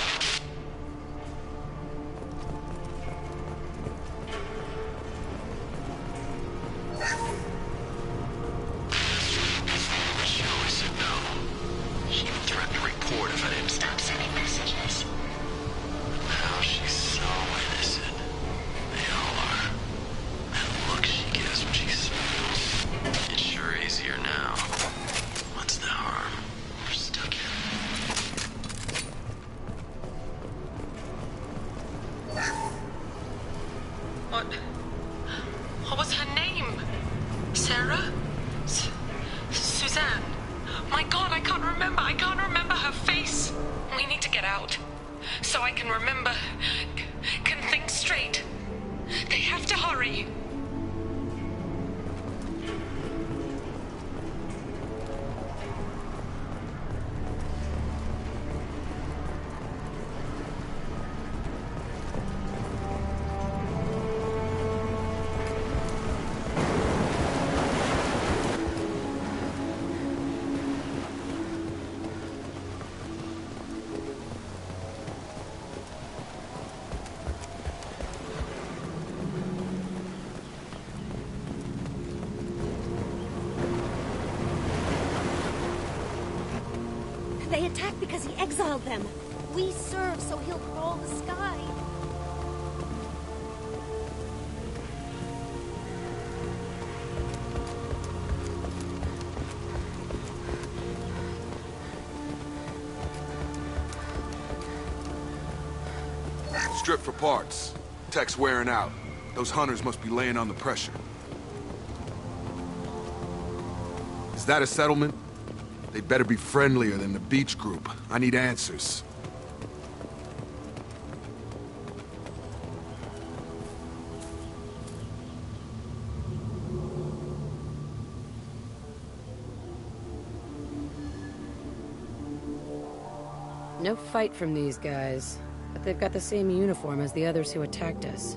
What was her name? Sarah? Suzanne? My God, I can't remember. I can't remember her face. We need to get out. So I can remember. Can think straight. They have to hurry. They attacked because he exiled them. We serve, so he'll crawl the sky. Strip for parts. Tech's wearing out. Those hunters must be laying on the pressure. Is that a settlement? They'd better be friendlier than the beach group. I need answers. No fight from these guys, but they've got the same uniform as the others who attacked us.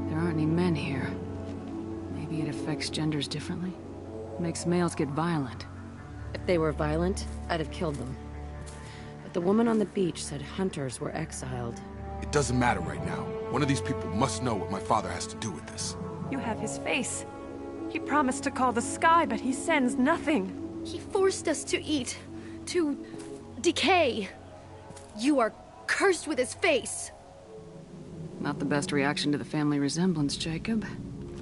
There aren't any men here. Maybe it affects genders differently? Makes males get violent. If they were violent, I'd have killed them. But the woman on the beach said hunters were exiled. It doesn't matter right now. One of these people must know what my father has to do with this. You have his face. He promised to call the sky, but he sends nothing. He forced us to eat, to decay. You are cursed with his face. Not the best reaction to the family resemblance, Jacob.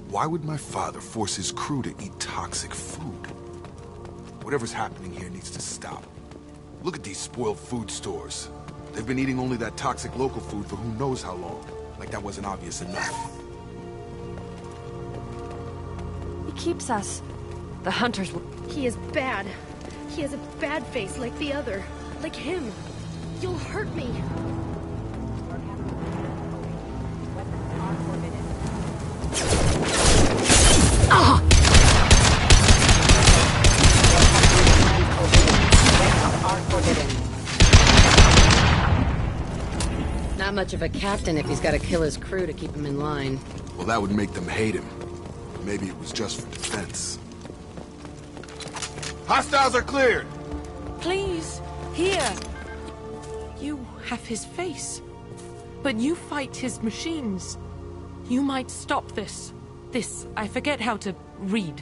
Why would my father force his crew to eat toxic food? Whatever's happening here needs to stop. Look at these spoiled food stores. They've been eating only that toxic local food for who knows how long. Like that wasn't obvious enough. He keeps us. The hunters will... He is bad. He has a bad face like the other. Like him. You'll hurt me. Oh! not much of a captain if he's got to kill his crew to keep him in line. Well, that would make them hate him. Maybe it was just for defense. Hostiles are cleared! Please, here. You have his face. But you fight his machines. You might stop this. This, I forget how to read.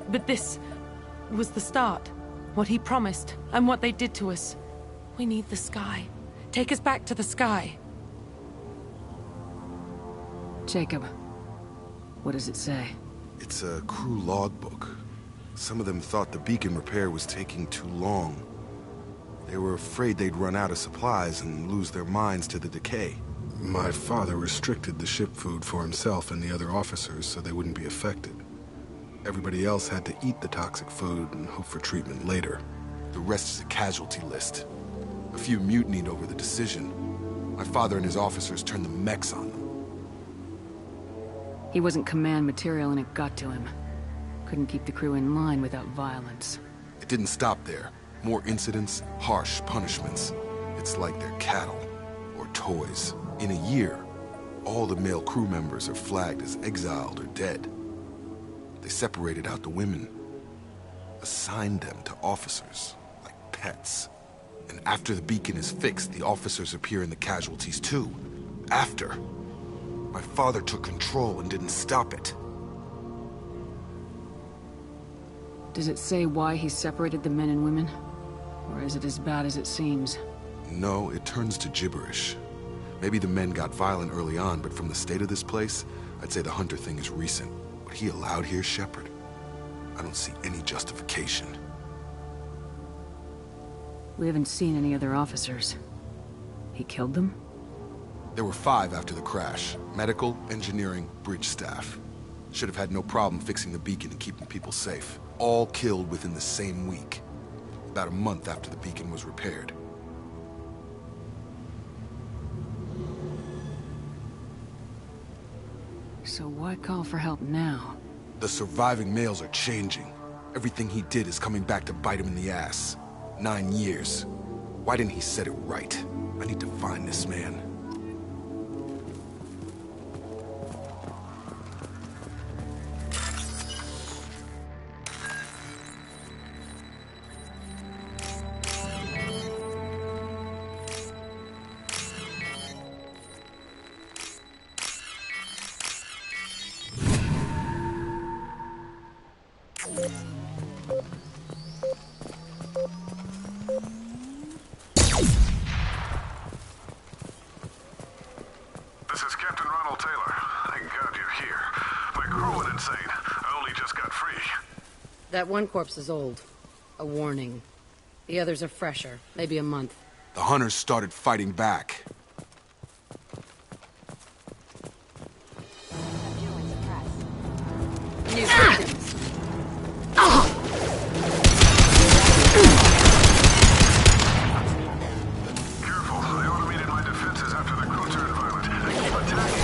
But this was the start. What he promised, and what they did to us. We need the sky. Take us back to the sky. Jacob, what does it say? It's a crew logbook. Some of them thought the beacon repair was taking too long. They were afraid they'd run out of supplies and lose their minds to the decay. My father restricted the ship food for himself and the other officers so they wouldn't be affected. Everybody else had to eat the toxic food and hope for treatment later. The rest is a casualty list. A few mutinied over the decision. My father and his officers turned the mechs on them. He wasn't command material and it got to him. Couldn't keep the crew in line without violence. It didn't stop there. More incidents, harsh punishments. It's like they're cattle or toys. In a year, all the male crew members are flagged as exiled or dead. They separated out the women, assigned them to officers, like pets. And after the beacon is fixed, the officers appear in the casualties too. After. My father took control and didn't stop it. Does it say why he separated the men and women? Or is it as bad as it seems? No, it turns to gibberish. Maybe the men got violent early on, but from the state of this place, I'd say the Hunter thing is recent. What he allowed here, Shepard, I don't see any justification. We haven't seen any other officers. He killed them? There were 5 after the crash. Medical, engineering, bridge staff. Should have had no problem fixing the beacon and keeping people safe. All killed within the same week. About a month after the beacon was repaired. So why call for help now? The surviving males are changing. Everything he did is coming back to bite him in the ass. 9 years. Why didn't he set it right? I need to find this man. This is Captain Ronald Taylor. Thank God you're here. My crew went insane. I only just got free. That one corpse is old. A warning. The others are fresher, maybe a month. The Hunters started fighting back. New victims. Careful. I automated my defenses after the crew turned violent. They keep attacking.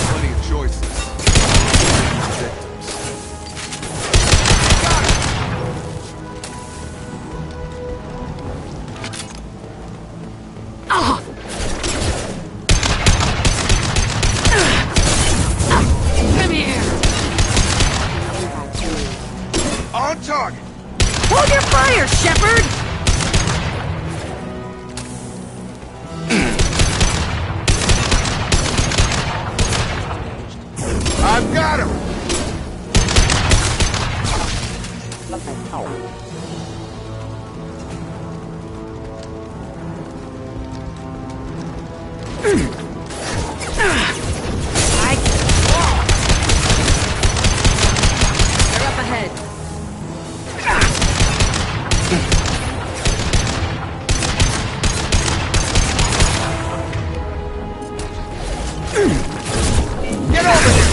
Plenty of choices. Come here! On target! Hold your fire, Shepard! I've got him! They're up ahead. Get over here!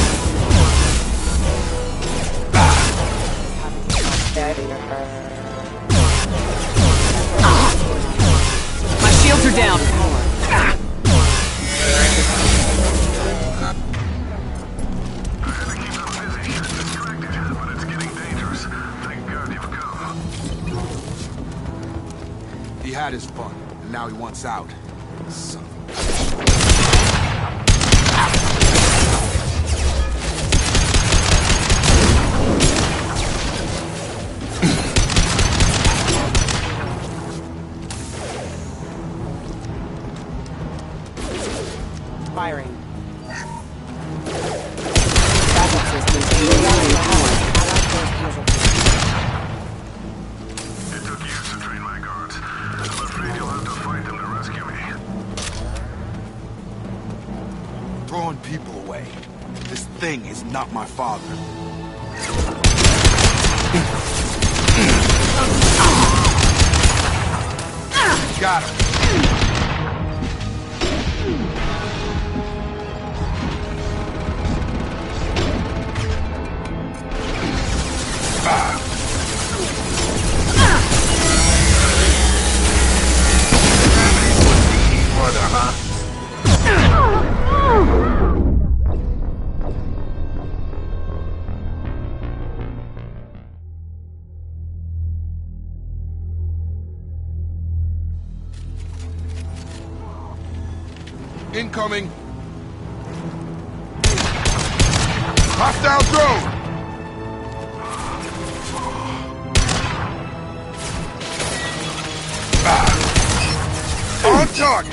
had his fun, and now he wants out. Son of a... Firing. Backup systems being relied upon. Allied force casualties. It took years to train my guards. I'm afraid you'll have to fight them to rescue me. Throwing people away. This thing is not my father. Got him. Incoming! Hostile drone! On target!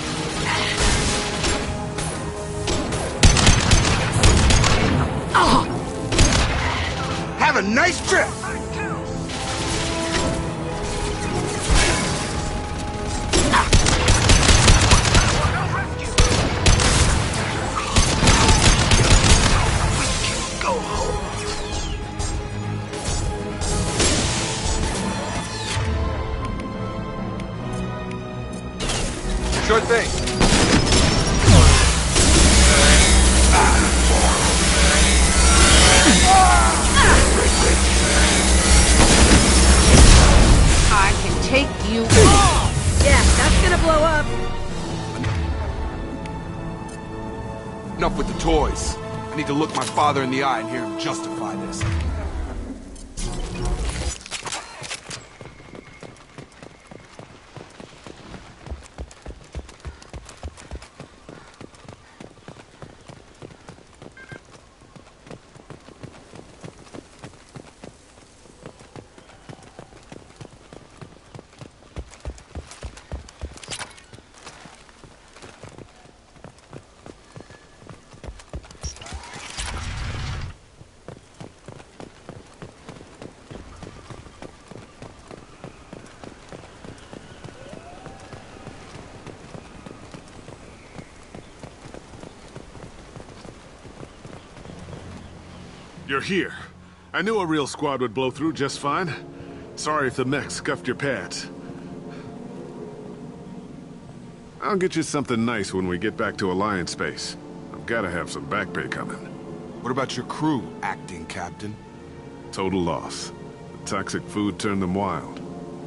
Have a nice trip! Sure thing. I can take you on! Yeah, that's gonna blow up! Enough with the toys. I need to look my father in the eye and hear him justify this. You're here. I knew a real squad would blow through just fine. Sorry if the mech scuffed your pads. I'll get you something nice when we get back to Alliance space. I've gotta have some back pay coming. What about your crew, acting captain? Total loss. The toxic food turned them wild.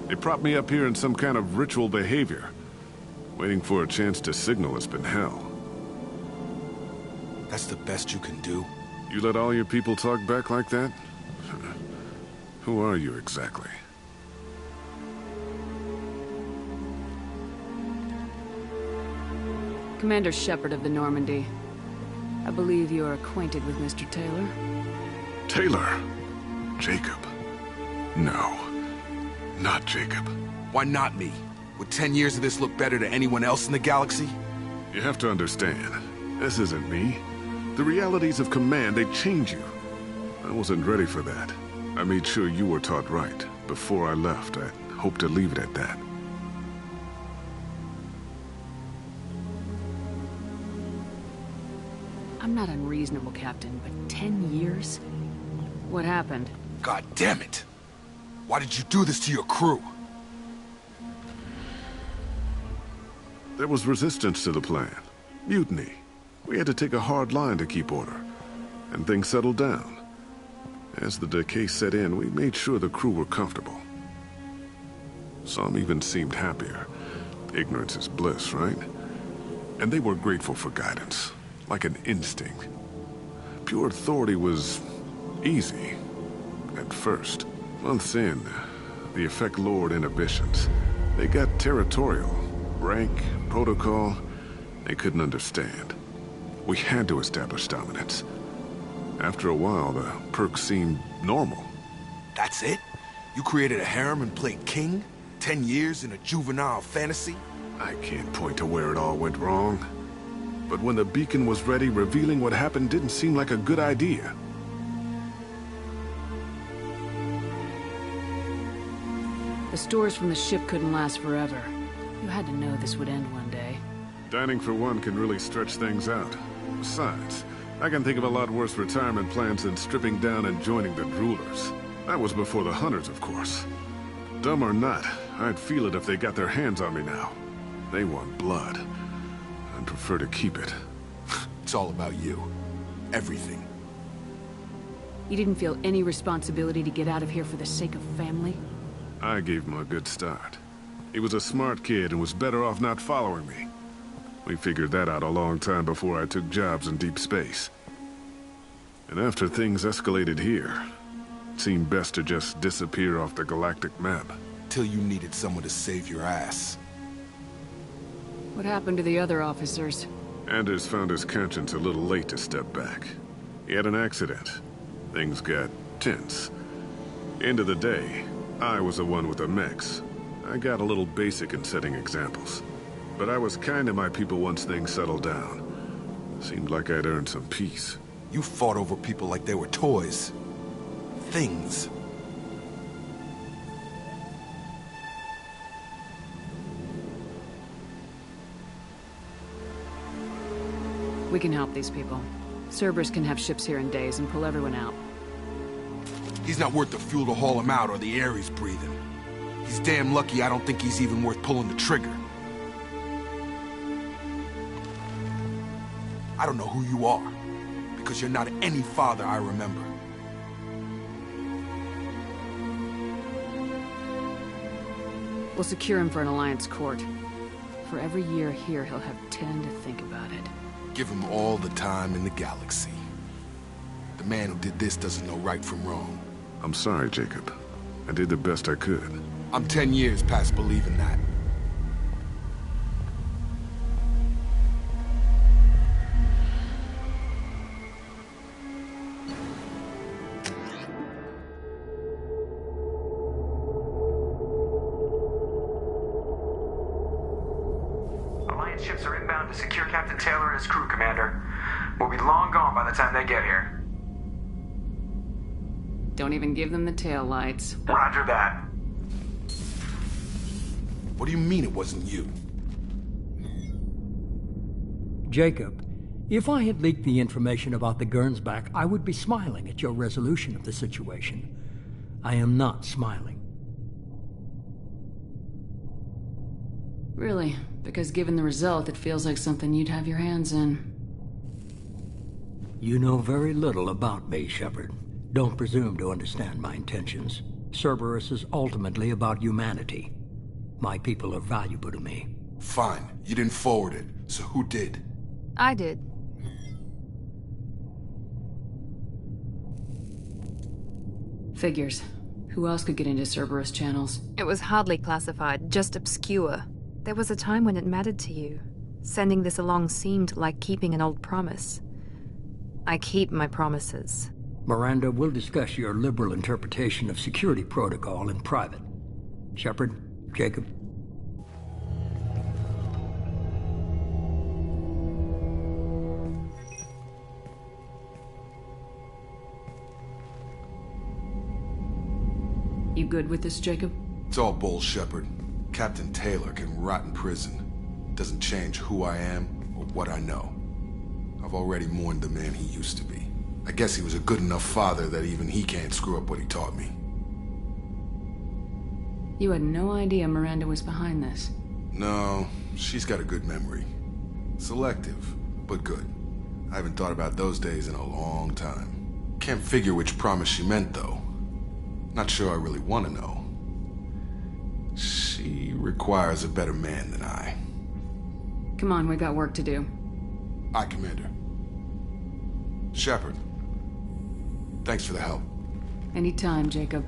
They propped me up here in some kind of ritual behavior. Waiting for a chance to signal has been hell. That's the best you can do? You let all your people talk back like that? Who are you exactly? Commander Shepard of the Normandy. I believe you are acquainted with Mr. Taylor. Taylor? Jacob? No. Not Jacob. Why not me? Would 10 years of this look better to anyone else in the galaxy? You have to understand, this isn't me. The realities of command, they change you. I wasn't ready for that. I made sure you were taught right. Before I left, I hoped to leave it at that. I'm not unreasonable, Captain, but 10 years? What happened? God damn it! Why did you do this to your crew? There was resistance to the plan. Mutiny. We had to take a hard line to keep order. And things settled down. As the decay set in, we made sure the crew were comfortable. Some even seemed happier. Ignorance is bliss, right? And they were grateful for guidance, like an instinct. Pure authority was easy, at first. Months in, the effect lowered inhibitions. They got territorial. Rank, protocol, they couldn't understand. We had to establish dominance. After a while, the perks seemed normal. That's it? You created a harem and played king? 10 years in a juvenile fantasy? I can't point to where it all went wrong. But when the beacon was ready, revealing what happened didn't seem like a good idea. The stores from the ship couldn't last forever. You had to know this would end one day. Dining for one can really stretch things out. Besides, I can think of a lot worse retirement plans than stripping down and joining the droolers. That was before the hunters, of course. Dumb or not, I'd feel it if they got their hands on me now. They want blood. I'd prefer to keep it. It's all about you. Everything. You didn't feel any responsibility to get out of here for the sake of family? I gave him a good start. He was a smart kid and was better off not following me. We figured that out a long time before I took jobs in deep space. And after things escalated here, it seemed best to just disappear off the galactic map. Till you needed someone to save your ass. What happened to the other officers? Anders found his conscience a little late to step back. He had an accident. Things got tense. End of the day, I was the one with the mechs. I got a little basic in setting examples. But I was kind to my people once things settled down. Seemed like I'd earned some peace. You fought over people like they were toys. Things. We can help these people. Cerberus can have ships here in days and pull everyone out. He's not worth the fuel to haul him out or the air he's breathing. He's damn lucky I don't think he's even worth pulling the trigger. I don't know who you are, because you're not any father I remember. We'll secure him for an Alliance court. For every year here, he'll have 10 to think about it. Give him all the time in the galaxy. The man who did this doesn't know right from wrong. I'm sorry, Jacob. I did the best I could. I'm 10 years past believing that. Alliance ships are inbound to secure Captain Taylor and his crew, Commander. We'll be long gone by the time they get here. Don't even give them the tail lights. Roger that. What do you mean it wasn't you? Jacob, if I had leaked the information about the Gernsback, I would be smiling at your resolution of the situation. I am not smiling. Really? Because given the result, it feels like something you'd have your hands in. You know very little about me, Shepard. Don't presume to understand my intentions. Cerberus is ultimately about humanity. My people are valuable to me. Fine. You didn't forward it, so who did? I did. Figures. Who else could get into Cerberus channels? It was hardly classified, just obscure. There was a time when it mattered to you. Sending this along seemed like keeping an old promise. I keep my promises. Miranda, we'll discuss your liberal interpretation of security protocol in private. Shepard, Jacob. You good with this, Jacob? It's all bull, Shepard. Captain Taylor can rot in prison. Doesn't change who I am or what I know. I've already mourned the man he used to be. I guess he was a good enough father that even he can't screw up what he taught me. You had no idea Miranda was behind this. No, she's got a good memory. Selective, but good. I haven't thought about those days in a long time. Can't figure which promise she meant, though. Not sure I really want to know. She requires a better man than I. Come on, we've got work to do. Aye, Commander. Shepard. Thanks for the help. Anytime, Jacob.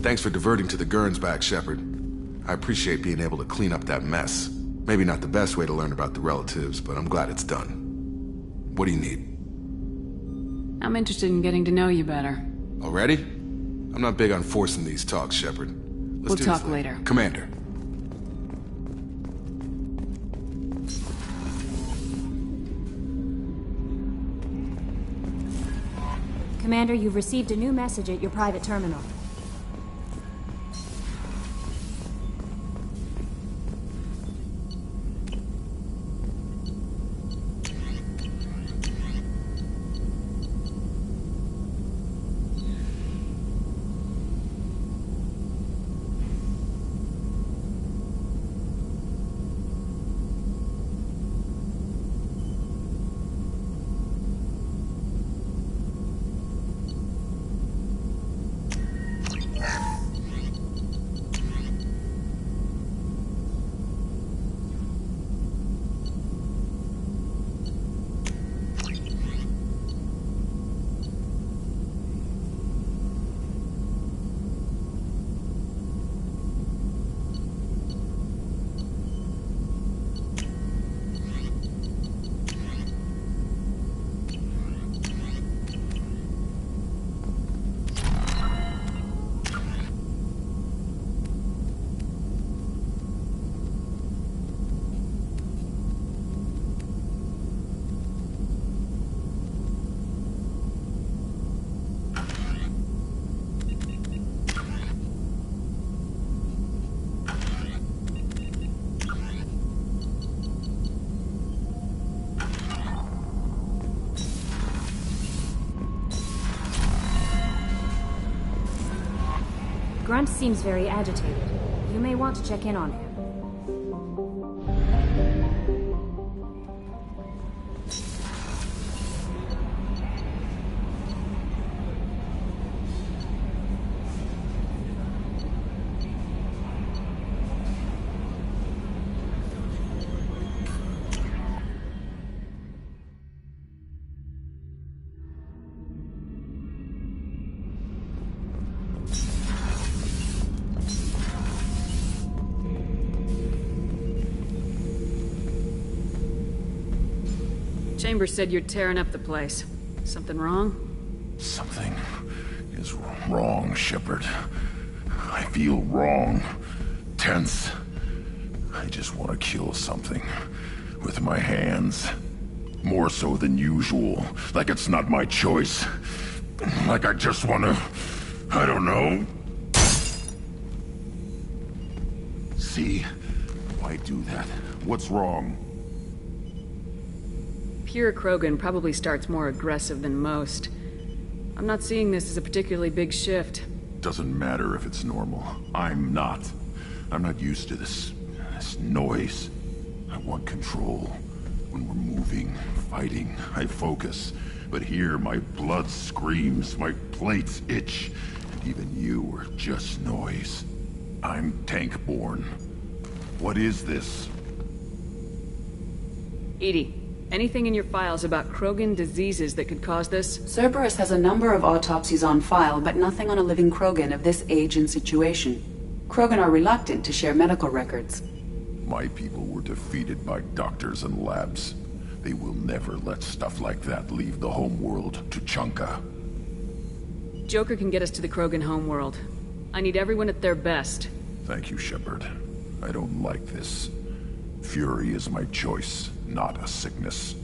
Thanks for diverting to the Gernsback, Shepard. I appreciate being able to clean up that mess. Maybe not the best way to learn about the relatives, but I'm glad it's done. What do you need? I'm interested in getting to know you better. Already? I'm not big on forcing these talks, Shepard. We'll talk later. Commander. Commander, you've received a new message at your private terminal. Grunt seems very agitated. You may want to check in on him. Chambers said you're tearing up the place. Something wrong? Something is wrong, Shepard. I feel wrong. Tense. I just want to kill something. With my hands. More so than usual. Like it's not my choice. Like I just want to... I don't know. See? Why do that? What's wrong? Pure Krogan probably starts more aggressive than most. I'm not seeing this as a particularly big shift. Doesn't matter if it's normal. I'm not. I'm not used to this noise. I want control. When we're moving, fighting, I focus. But here, my blood screams, my plates itch. And even you are just noise. I'm tank-born. What is this? Edie. Anything in your files about Krogan diseases that could cause this? Cerberus has a number of autopsies on file, but nothing on a living Krogan of this age and situation. Krogan are reluctant to share medical records. My people were defeated by doctors and labs. They will never let stuff like that leave the homeworld to Chunka. Joker can get us to the Krogan homeworld. I need everyone at their best. Thank you, Shepard. I don't like this. Fury is my choice, not a sickness.